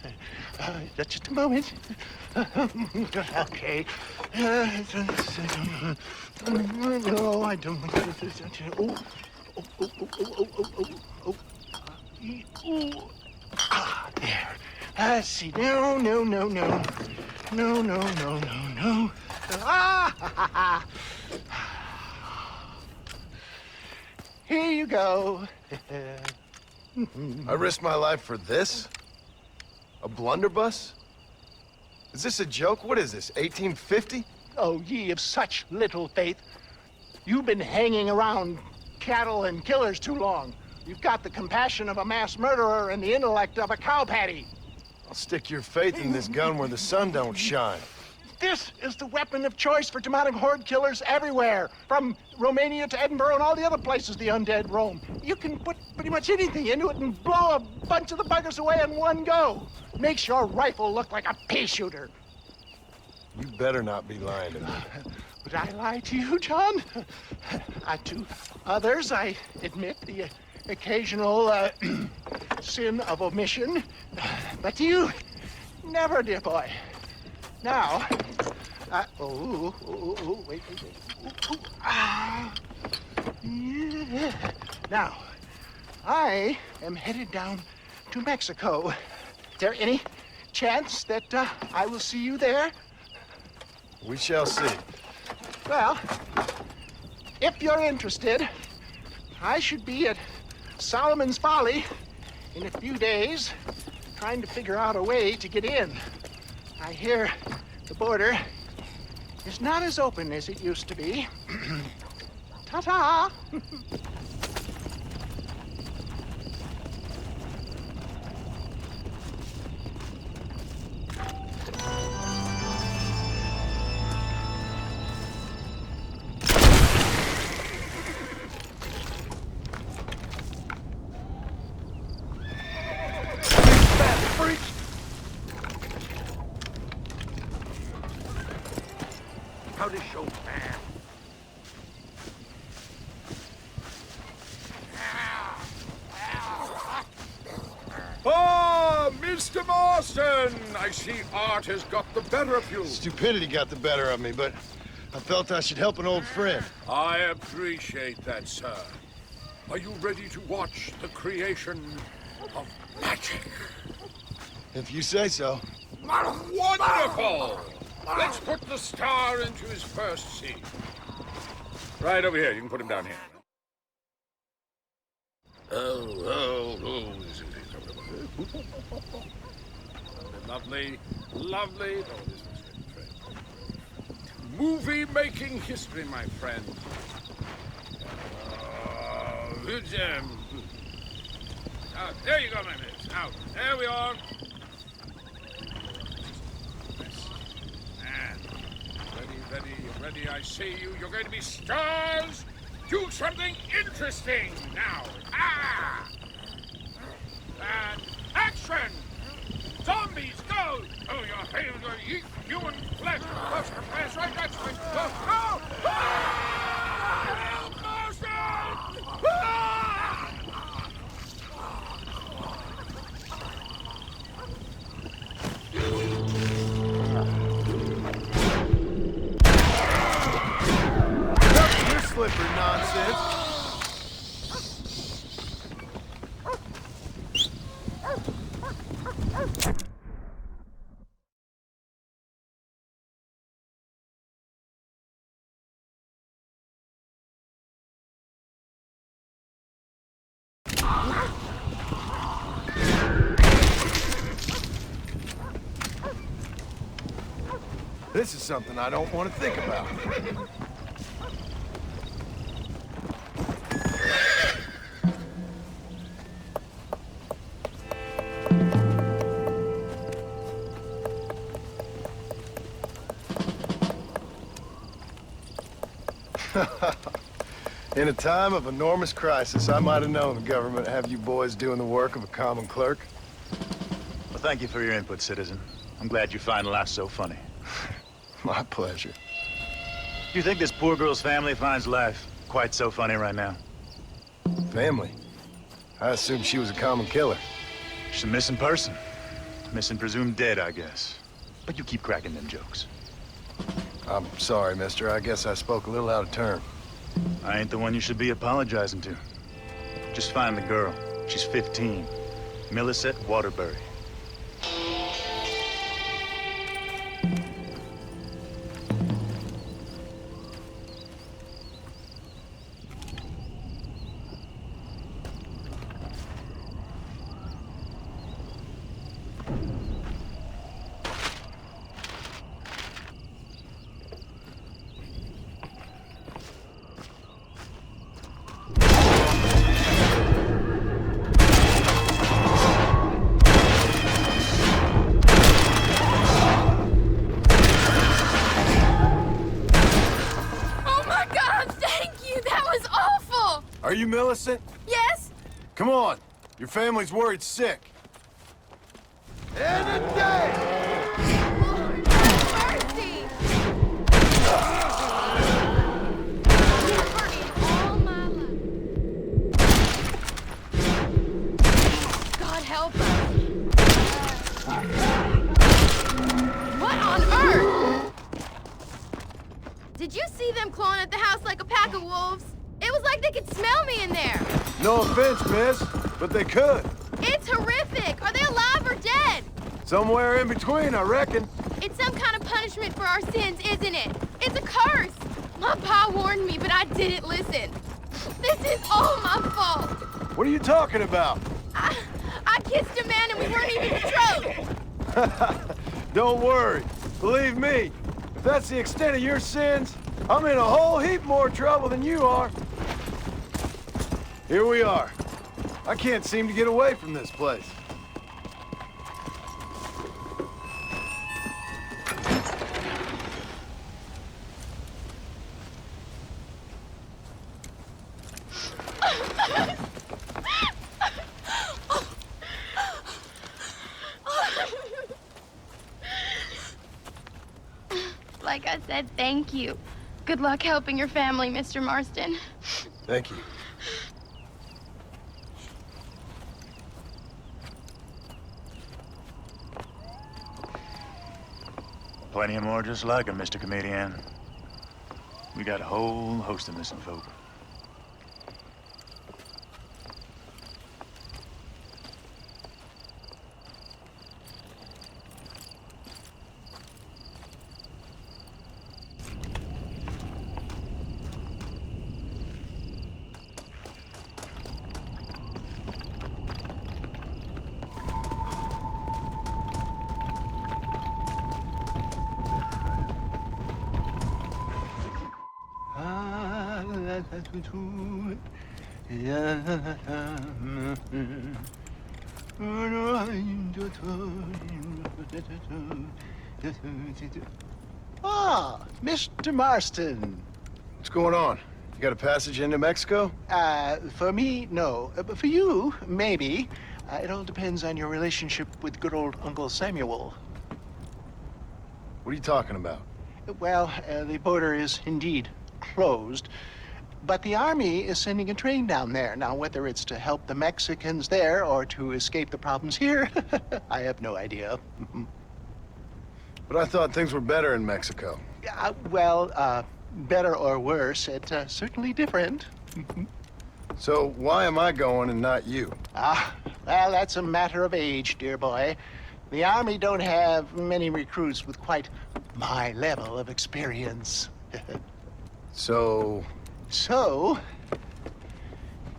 Just a moment. Okay. No, I don't. There. Let's see. No. Here you go. I risked my life for this? A blunderbuss? Is this a joke? What is this, 1850? Oh, ye of such little faith. You've been hanging around cattle and killers too long. You've got the compassion of a mass murderer and the intellect of a cow patty. I'll stick your faith in this gun where the sun don't shine. This is the weapon of choice for demonic horde killers everywhere, from Romania to Edinburgh and all the other places the undead roam. You can put pretty much anything into it and blow a bunch of the buggers away in one go. Makes your rifle look like a pea shooter. You better not be lying to me. Would I lie to you, John? To others, I admit the occasional sin of omission. But to you, never, dear boy. Now, wait. Yeah. Now, I am headed down to Mexico. Is there any chance that I will see you there? We shall see. Well, if you're interested, I should be at Solomon's Folly in a few days, trying to figure out a way to get in. I hear the border is not as open as it used to be. Ta-ta! How to show man. Ah, Mr. Marston! I see art has got the better of you. Stupidity got the better of me, but I felt I should help an old friend. I appreciate that, sir. Are you ready to watch the creation of magic? If you say so. Wonderful! Let's put the star into his first scene. Right over here. You can put him down here. Oh. Lovely. Oh, this was good. Movie-making history, my friend. There you go, my mates. Now, there we are. Ready, I see you. You're going to be stars. Do something interesting now. And action! Zombies, go! Oh, your hands are eat human flesh. That's right, that's right. Oh! Slipper nonsense. This is something I don't want to think about. In a time of enormous crisis, I might have known the government would have you boys doing the work of a common clerk. Well, thank you for your input, citizen. I'm glad you find life so funny. My pleasure. Do you think this poor girl's family finds life quite so funny right now? Family? I assumed she was a common killer. She's a missing person. Missing presumed dead, I guess. But you keep cracking them jokes. I'm sorry, mister. I guess I spoke a little out of turn. I ain't the one you should be apologizing to. Just find the girl. She's 15. Millicent Waterbury. Are you Millicent? Yes? Come on. Your family's worried sick. God help us. What on earth? Did you see them clawing at the house like a pack of wolves? It was like they could smell me in there. No offense, miss, but they could. It's horrific. Are they alive or dead? Somewhere in between, I reckon. It's some kind of punishment for our sins, isn't it? It's a curse. My pa warned me, but I didn't listen. This is all my fault. What are you talking about? I kissed a man and we weren't even betrothed. Don't worry. Believe me, if that's the extent of your sins, I'm in a whole heap more trouble than you are. Here we are. I can't seem to get away from this place. Like I said, thank you. Good luck helping your family, Mr. Marston. Thank you. Plenty of more just like him, Mr. Comedian. We got a whole host of missing folk. Ah, Mr. Marston. What's going on? You got a passage into Mexico? For me, no. But for you, maybe. It all depends on your relationship with good old Uncle Samuel. What are you talking about? Well, the border is indeed closed, but the army is sending a train down there. Now, whether it's to help the Mexicans there or to escape the problems here, I have no idea. But I thought things were better in Mexico. Better or worse, it's certainly different. So why am I going and not you? Well, that's a matter of age, dear boy. The Army don't have many recruits with quite my level of experience. So,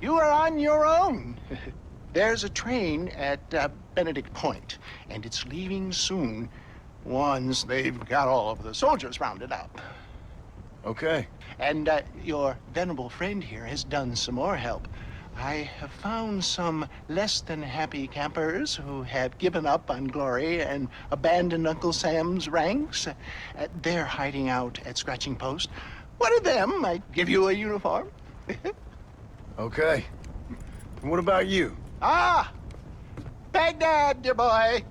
you are on your own. There's a train at Benedict Point, and it's leaving soon. Once they've got all of the soldiers rounded up. Okay. And your venerable friend here has done some more help. I have found some less than happy campers who have given up on glory and abandoned Uncle Sam's ranks. They're hiding out at Scratching Post. One of them might give you a uniform. Okay. And what about you? Ah! Baghdad, dear boy.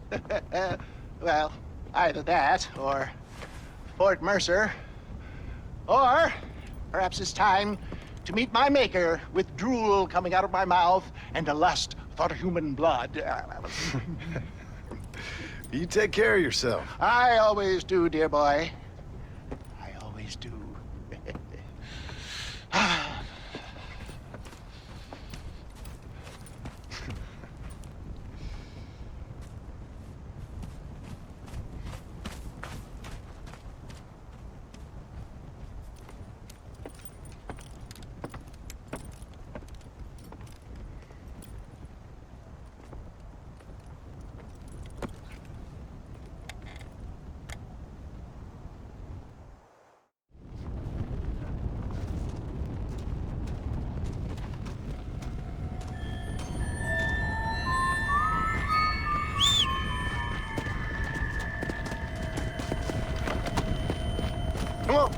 Well, either that or Fort Mercer. Or perhaps it's time to meet my maker with drool coming out of my mouth and a lust for human blood. You take care of yourself. I always do, dear boy. I always do. Come on.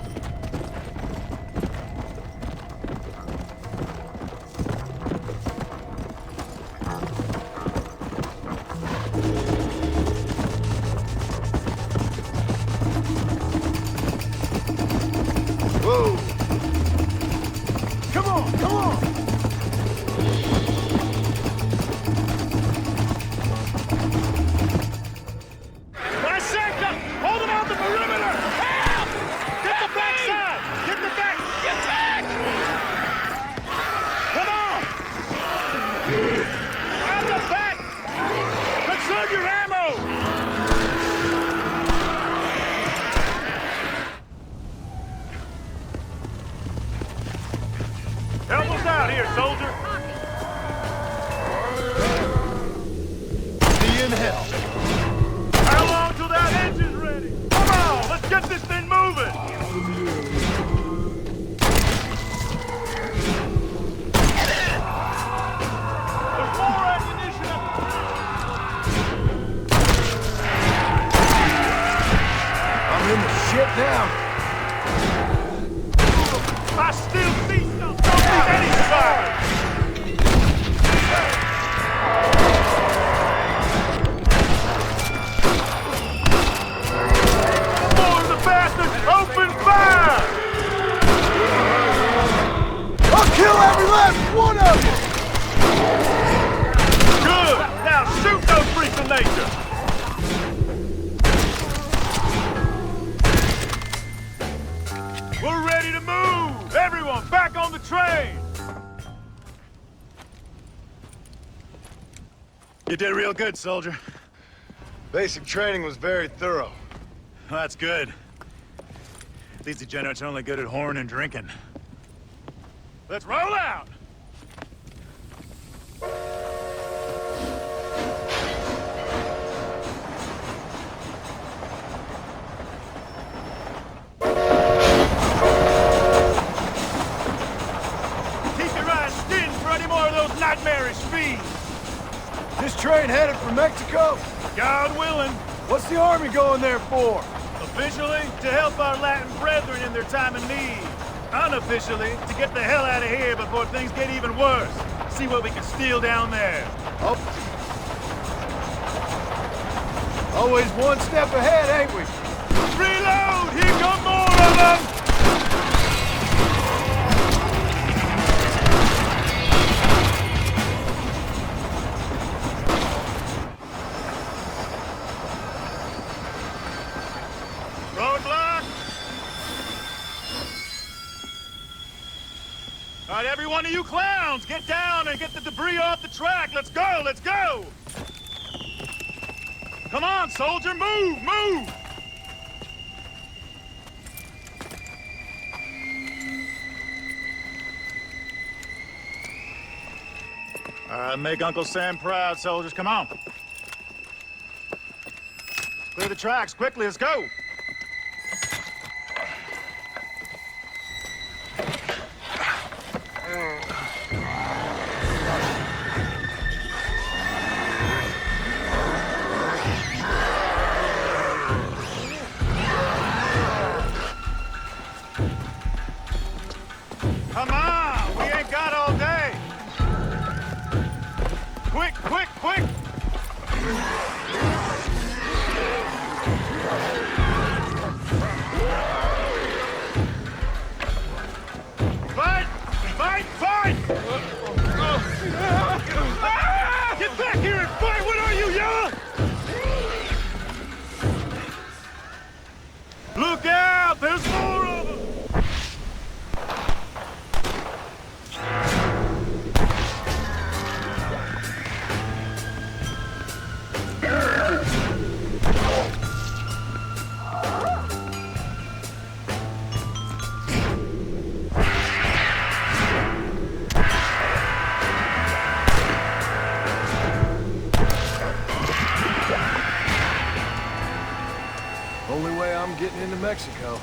Whoa. Come on, come on. Dissector! Hold him out the perimeter! Help! Get the back side! Get the back! Get back! Come on! Out the back! Conserve your ammo! Help us out here, soldier! See you in hell. How long till that engine's ready? Come on, let's get this thing moving! There's more ammunition up I'm in the shit now. I still see some! Don't leave any survivors! More of the bastards! Open fire! I'll kill every last one of them! Good! Now shoot those freaks of nature! We're ready to move! Everyone, back on the train! You did real good, soldier. Basic training was very thorough. Well, that's good. These degenerates are only good at whoring and drinking. Let's roll out! Keep your eyes skinned for any more of those nightmarish fiends! This train headed for Mexico? God willing. What's the army going there for? Officially, to help our Latin brethren in their time of need. Unofficially, to get the hell out of here before things get even worse. See what we can steal down there. Oh. Always one step ahead, ain't we? Reload! Here come more of them! Roadblock! All right, every one of you clowns, get down and get the debris off the track. Let's go, let's go! Come on, soldier, move, move! Make Uncle Sam proud, soldiers. Come on. Clear the tracks, quickly, let's go! Come on! We ain't got all day! Quick, quick, quick! Fight! Fight! Fight! Get back here and fight! What are you, Yella? Look out! There's more of them! Only way I'm getting into Mexico.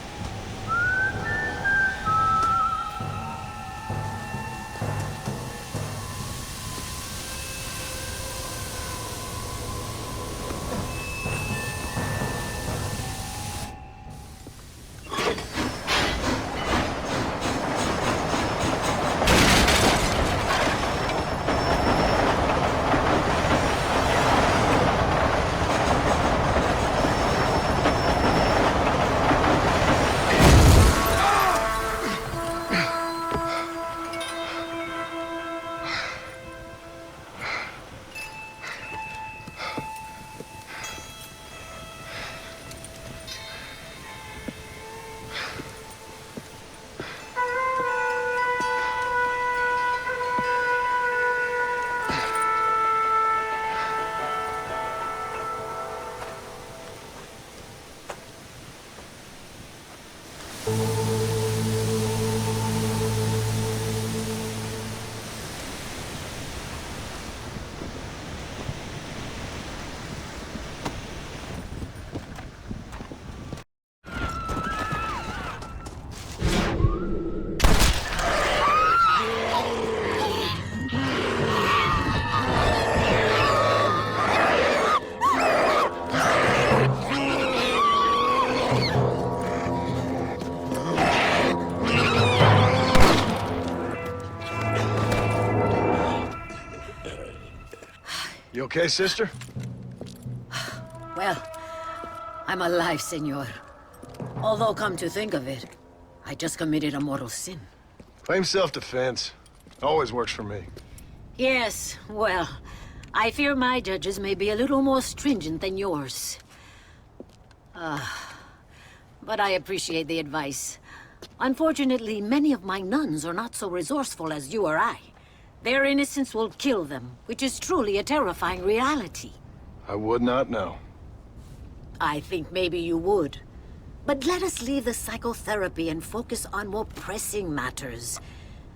You okay, sister? Well, I'm alive, senor. Although, come to think of it, I just committed a mortal sin. Claim self-defense. Always works for me. Yes, well, I fear my judges may be a little more stringent than yours. But I appreciate the advice. Unfortunately, many of my nuns are not so resourceful as you or I. Their innocence will kill them, which is truly a terrifying reality. I would not know. I think maybe you would. But let us leave the psychotherapy and focus on more pressing matters.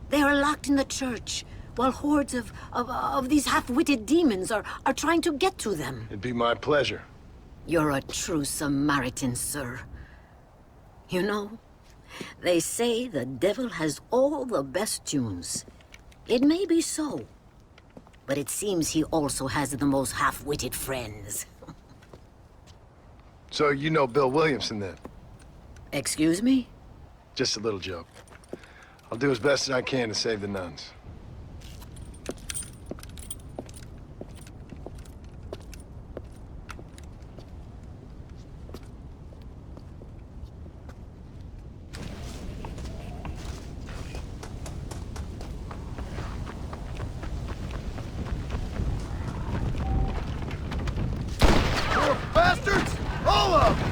They are locked in the church, while hordes of these half-witted demons are trying to get to them. It'd be my pleasure. You're a true Samaritan, sir. You know, they say the devil has all the best tunes. It may be so, but it seems he also has the most half-witted friends. So you know Bill Williamson, then? Excuse me? Just a little joke. I'll do as best as I can to save the nuns. Bastards! All of them!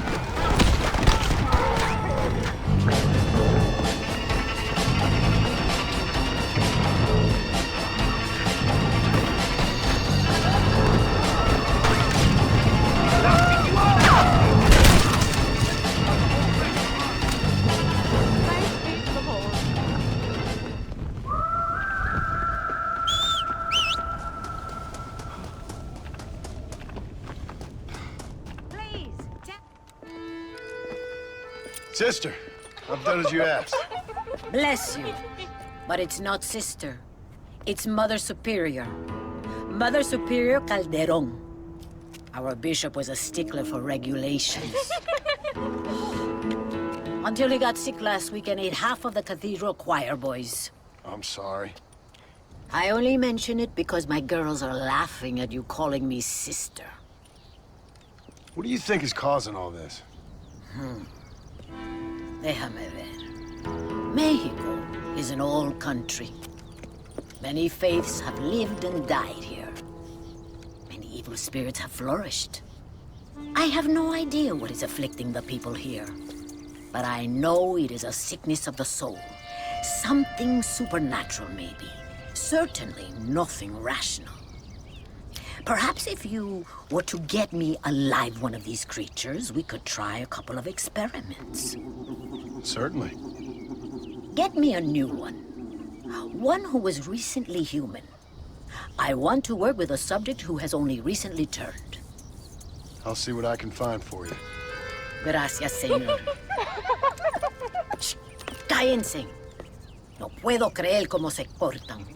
Sister, I've done as you asked. Bless you. But it's not sister. It's Mother Superior. Mother Superior Calderon. Our bishop was a stickler for regulations. Until he got sick last week and ate half of the cathedral choir boys. I'm sorry. I only mention it because my girls are laughing at you calling me sister. What do you think is causing all this? Déjame ver. Mexico is an old country. Many faiths have lived and died here. Many evil spirits have flourished. I have no idea what is afflicting the people here. But I know it is a sickness of the soul. Something supernatural, maybe. Certainly nothing rational. Perhaps if you were to get me alive one of these creatures, we could try a couple of experiments. Certainly. Get me a new one. One who was recently human. I want to work with a subject who has only recently turned. I'll see what I can find for you. Gracias, señor. Shh, cállense. No puedo creer cómo se cortan.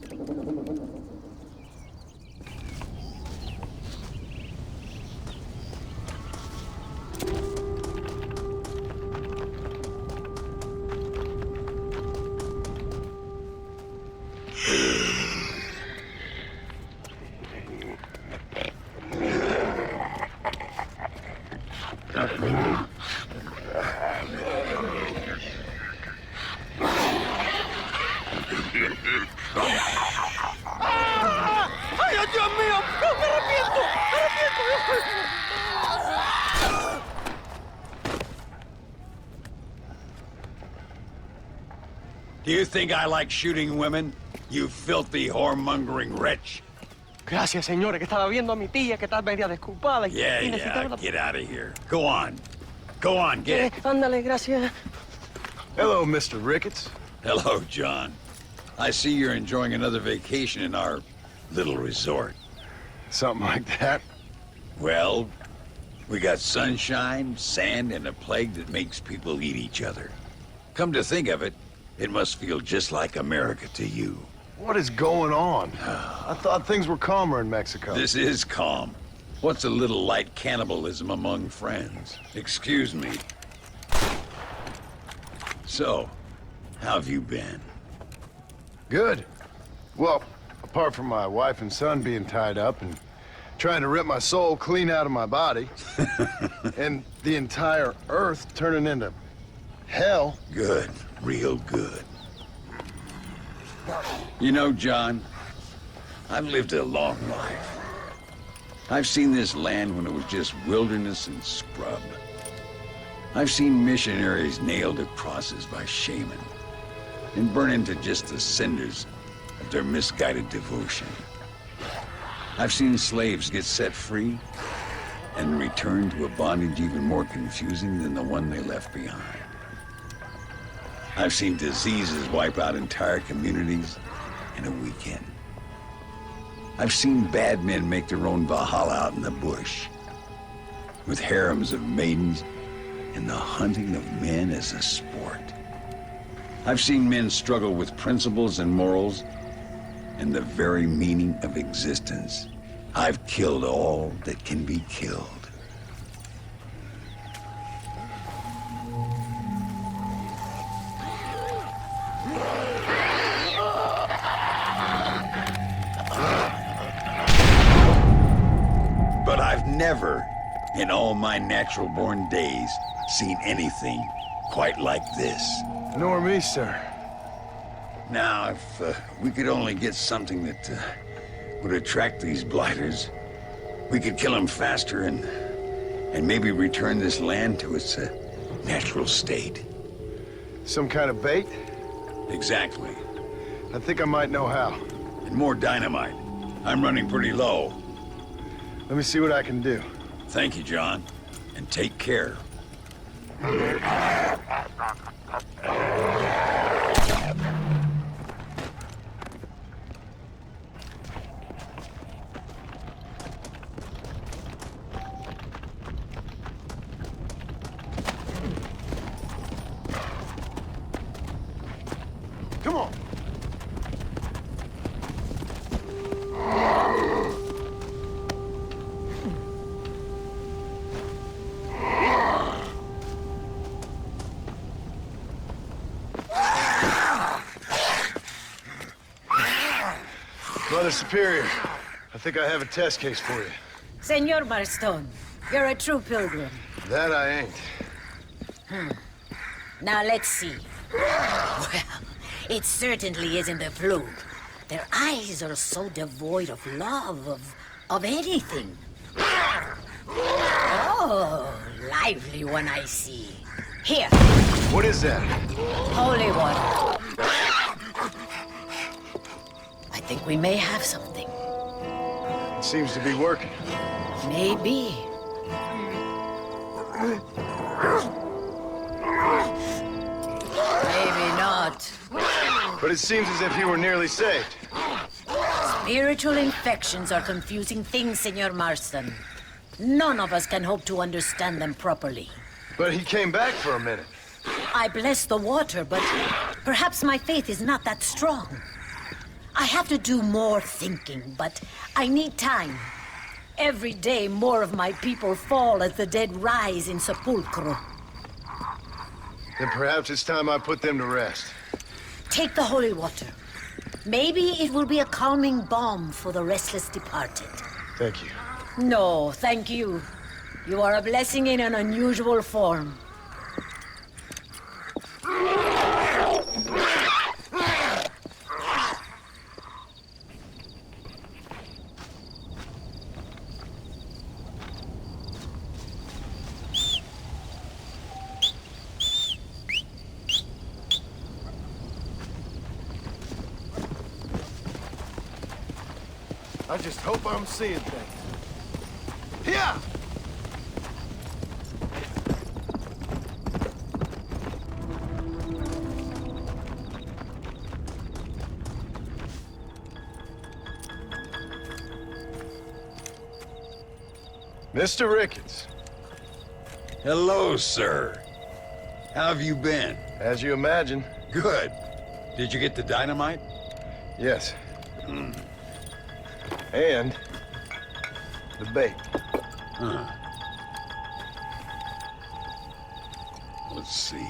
¡Ay, Dios mío! ¡No, me arrepiento! Do you think I like shooting women? You filthy, whoremongering wretch. Gracias, señores, que estaba viendo a mi tía que está media desculpada. Yeah, get out of here. Go on. Go on, get. Ándale, gracias. Hello, Mr. Ricketts. Hello, John. I see you're enjoying another vacation in our little resort. Something like that. Well, we got sunshine, sand, and a plague that makes people eat each other. Come to think of it, it must feel just like America to you. What is going on? I thought things were calmer in Mexico. This is calm. What's a little light cannibalism among friends? Excuse me. So, how have you been? Good. Well, apart from my wife and son being tied up and trying to rip my soul clean out of my body, and the entire Earth turning into hell. Good. Real good. You know, John, I've lived a long life. I've seen this land when it was just wilderness and scrub. I've seen missionaries nailed to crosses by shaman and burn into just the cinders of their misguided devotion. I've seen slaves get set free and return to a bondage even more confusing than the one they left behind. I've seen diseases wipe out entire communities in a weekend. I've seen bad men make their own Valhalla out in the bush, with harems of maidens and the hunting of men as a sport. I've seen men struggle with principles and morals and the very meaning of existence. I've killed all that can be killed. But I've never, in all my natural-born days, seen anything quite like this. Nor me, sir. Now, if we could only get something that would attract these blighters, we could kill them faster and maybe return this land to its natural state. Some kind of bait? Exactly. I think I might know how. And more dynamite. I'm running pretty low. Let me see what I can do. Thank you, John. And take care. Mother Superior, I think I have a test case for you. Senor Marston, you're a true pilgrim. That I ain't. Now let's see. Well, it certainly isn't a fluke. Their eyes are so devoid of love, of anything. Oh, lively one I see. Here. What is that? Holy water. I think we may have something. It seems to be working. Maybe. Maybe not. But it seems as if he were nearly saved. Spiritual infections are confusing things, Senor Marston. None of us can hope to understand them properly. But he came back for a minute. I bless the water, but perhaps my faith is not that strong. I have to do more thinking, but I need time. Every day, more of my people fall as the dead rise in sepulchro. Then perhaps it's time I put them to rest. Take the holy water. Maybe it will be a calming balm for the restless departed. Thank you. No, thank you. You are a blessing in an unusual form. I just hope I'm seeing things. Here! Mr. Ricketts. Hello, sir. How have you been? As you imagine. Good. Did you get the dynamite? Yes. And the bait. Huh. Let's see.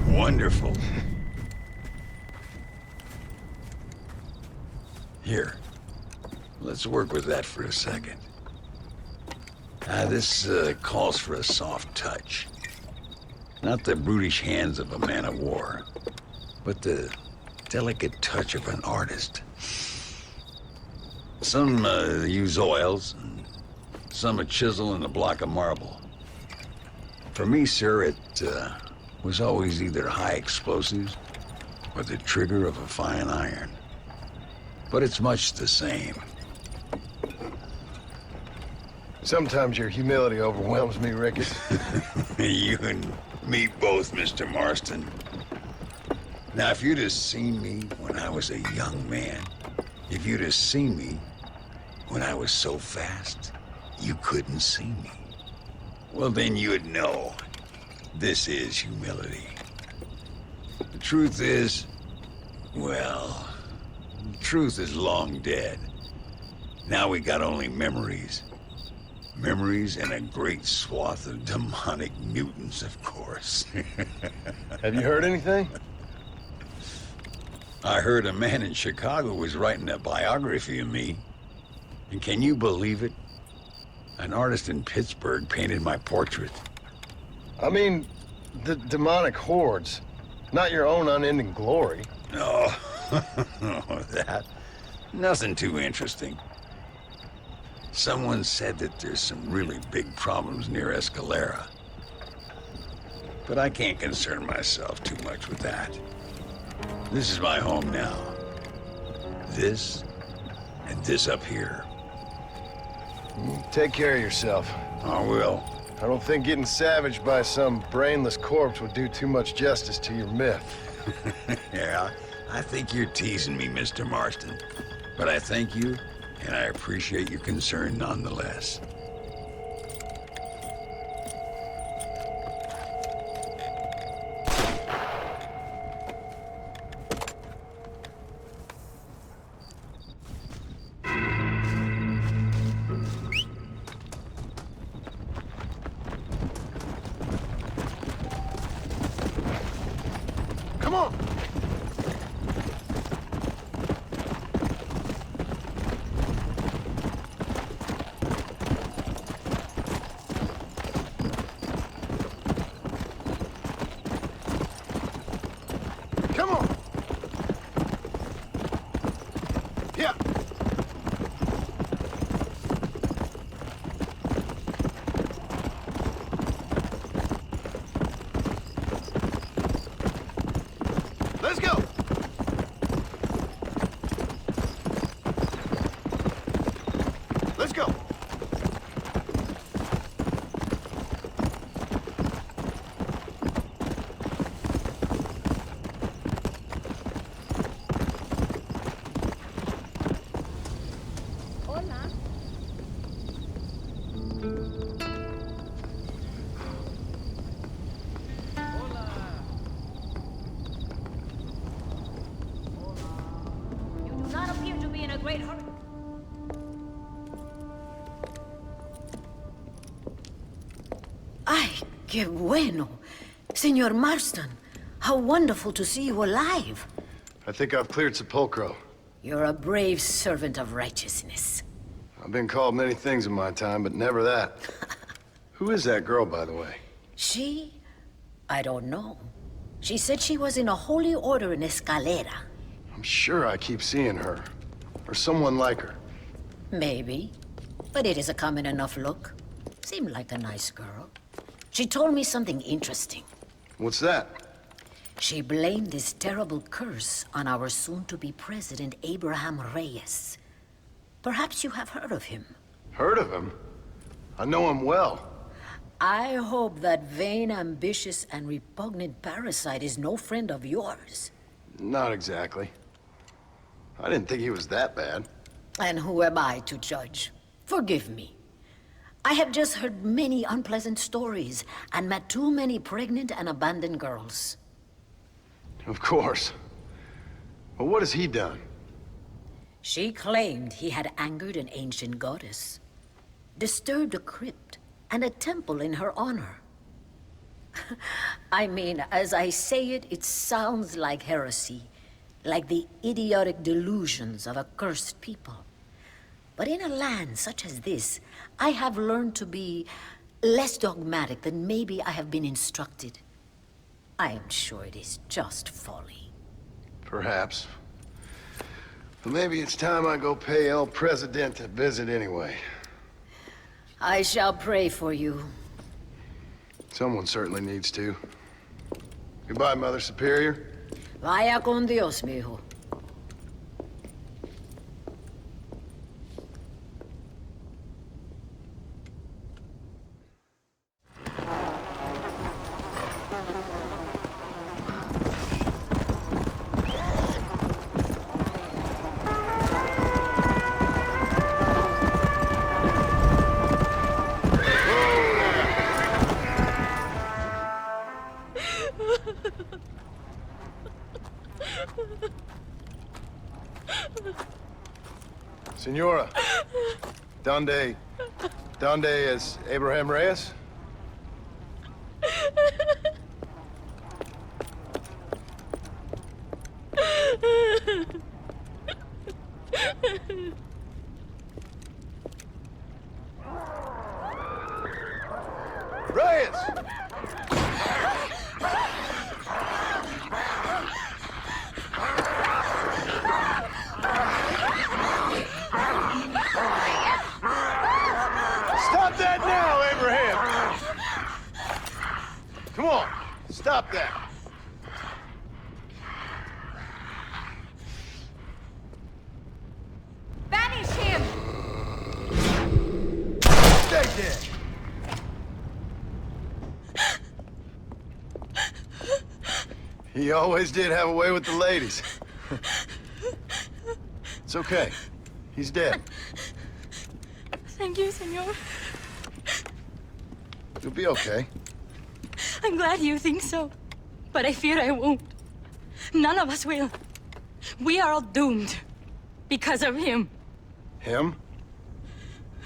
Wonderful. Here, let's work with that for a second. This calls for a soft touch. Not the brutish hands of a man of war, but the delicate touch of an artist. Some use oils, and some a chisel and a block of marble. For me, sir, it was always either high explosives or the trigger of a fine iron. But it's much the same. Sometimes your humility overwhelms me, Ricketts. You and me both, Mr. Marston. Now, if you'd have seen me when I was a young man, if you'd have seen me when I was so fast, you couldn't see me. Well, then you'd know this is humility. The truth is, well, the truth is long dead. Now we got only memories. Memories and a great swath of demonic mutants, of course. Have you heard anything? I heard a man in Chicago was writing a biography of me. And can you believe it? An artist in Pittsburgh painted my portrait. I mean, the demonic hordes, not your own unending glory. No, that. Nothing too interesting. Someone said that there's some really big problems near Escalera. But I can't concern myself too much with that. This is my home now. This, and this up here. Take care of yourself. I will. I don't think getting savaged by some brainless corpse would do too much justice to your myth. Yeah, I think you're teasing me, Mr. Marston. But I thank you, and I appreciate your concern nonetheless. a great hurry. Ay, qué bueno. Senor Marston, how wonderful to see you alive. I think I've cleared Sepulcro. You're a brave servant of righteousness. I've been called many things in my time, but never that. Who is that girl, by the way? She? I don't know. She said she was in a holy order in Escalera. I'm sure I keep seeing her. Or someone like her. Maybe. But it is a common enough look. Seemed like a nice girl. She told me something interesting. What's that? She blamed this terrible curse on our soon-to-be president, Abraham Reyes. Perhaps you have heard of him. Heard of him? I know him well. I hope that vain, ambitious, and repugnant parasite is no friend of yours. Not exactly. I didn't think he was that bad. And who am I to judge? Forgive me. I have just heard many unpleasant stories and met too many pregnant and abandoned girls. Of course. But what has he done? She claimed he had angered an ancient goddess, disturbed a crypt and a temple in her honor. I mean, as I say it, it sounds like heresy, like the idiotic delusions of a cursed people. But in a land such as this, I have learned to be less dogmatic than maybe I have been instructed. I am sure it is just folly. Perhaps. But maybe it's time I go pay El Presidente a visit anyway. I shall pray for you. Someone certainly needs to. Goodbye, Mother Superior. Vaya con Dios, mijo. Senora, ¿Dónde es Abraham Reyes? Reyes! Stop that now, Abraham! Come on, stop that. Banish him! Stay dead. He always did have a way with the ladies. It's okay. He's dead. Thank you, senor. You'll be okay. I'm glad you think so. But I fear I won't. None of us will. We are all doomed. Because of him. Him?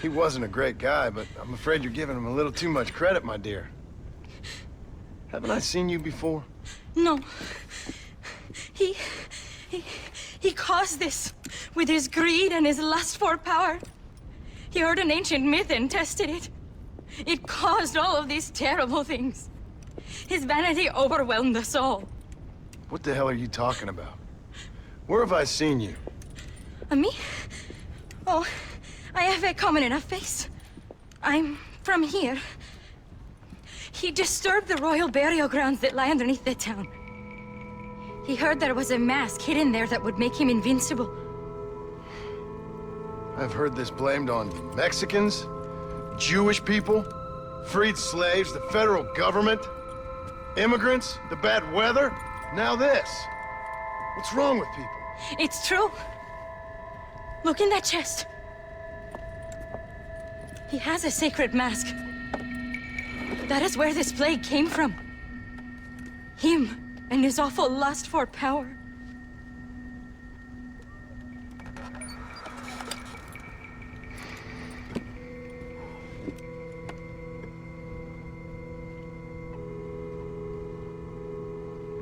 He wasn't a great guy, but I'm afraid you're giving him a little too much credit, my dear. Haven't I seen you before? No. He caused this with his greed and his lust for power. He heard an ancient myth and tested it. It caused all of these terrible things. His vanity overwhelmed us all. What the hell are you talking about? Where have I seen you? Me? Oh, I have a common enough face. I'm from here. He disturbed the royal burial grounds that lie underneath the town. He heard there was a mask hidden there that would make him invincible. I've heard this blamed on Mexicans, Jewish people, freed slaves, the federal government, immigrants, the bad weather, now this. What's wrong with people? It's true. Look in that chest. He has a sacred mask. That is where this plague came from. Him and his awful lust for power.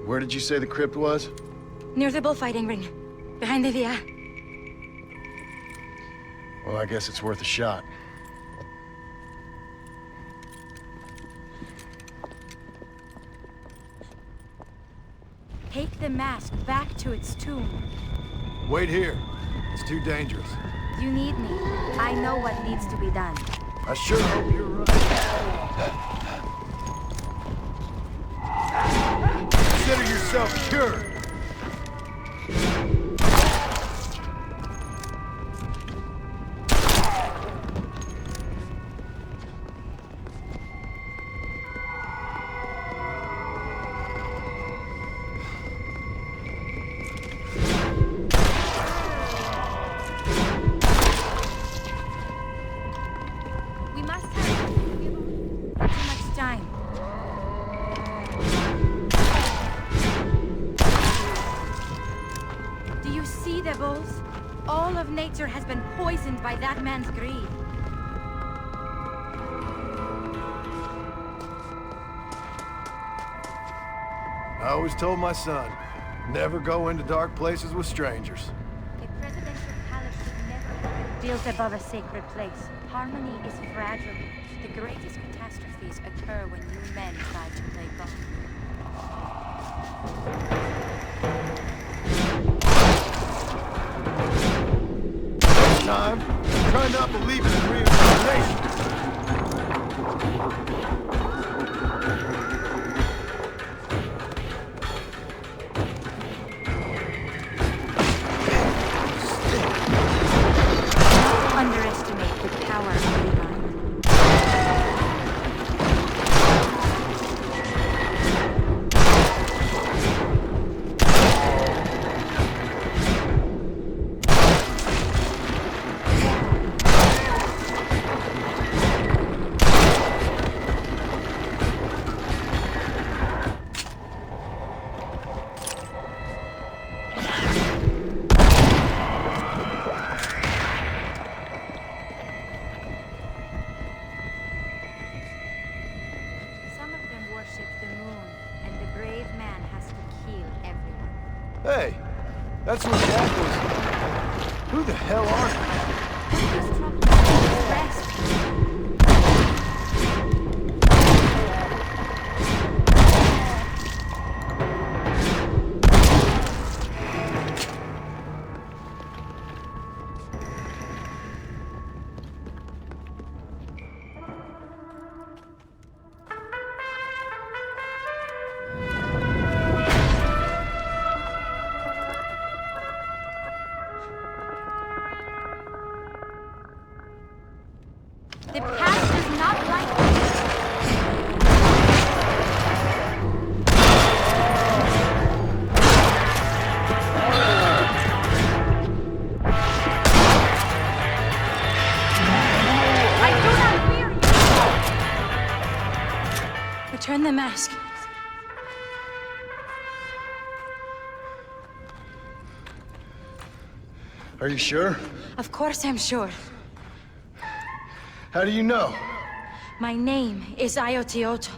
Where did you say the crypt was? Near the bullfighting ring. Behind the via. Well, I guess it's worth a shot. Take the mask back to its tomb. Wait here. It's too dangerous. You need me. I know what needs to be done. I sure hope you're right. Consider yourself cured. We must have too much time. Do you see the bulls? All of nature has been poisoned by that man's greed. I always told my son, never go into dark places with strangers. A presidential palace should never be built above a sacred place. Harmony is fragile. The greatest catastrophes occur when you men try to play God. Time, try not believing in reincarnation. Underestimate the power of the mind. Hey, that's where Jack was. Who the hell are you? The past does not like me. I do not fear you. Return the mask. Are you sure? Of course I'm sure. How do you know? My name is Ayotioto.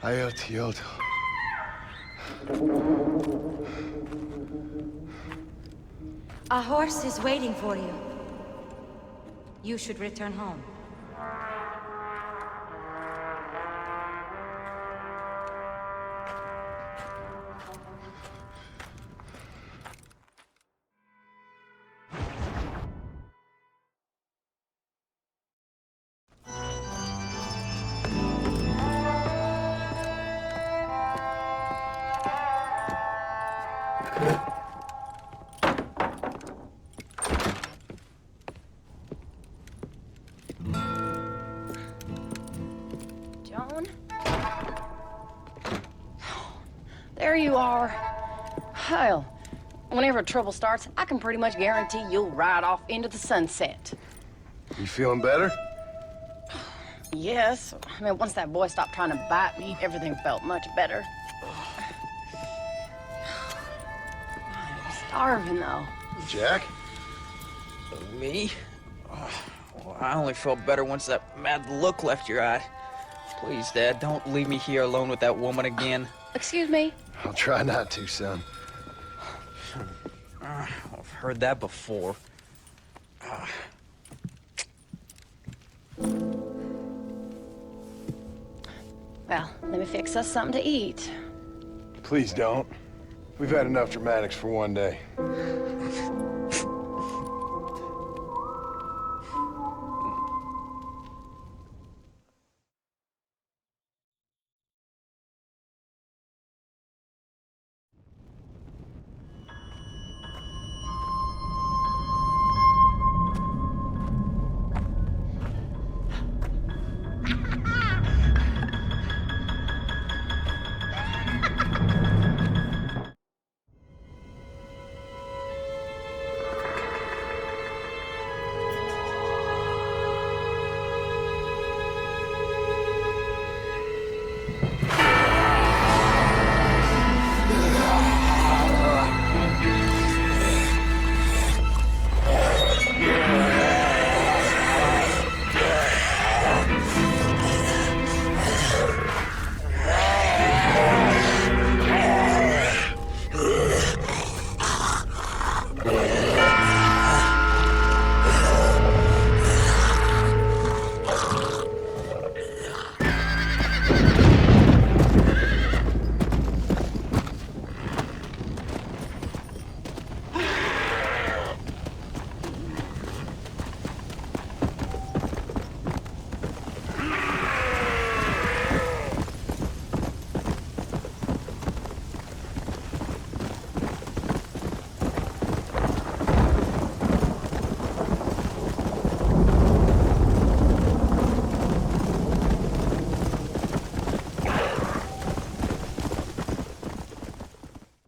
Ayotioto. A horse is waiting for you. You should return home. John? There you are. Well, whenever trouble starts, I can pretty much guarantee you'll ride off into the sunset. You feeling better? Yes. I mean, once that boy stopped trying to bite me, everything felt much better. I'm starving, though. Jack? Me? Well, I only felt better once that mad look left your eye. Please, Dad, don't leave me here alone with that woman again. Excuse me? I'll try not to, son. I've heard that before. Well, let me fix us something to eat. Please don't. We've had enough dramatics for one day.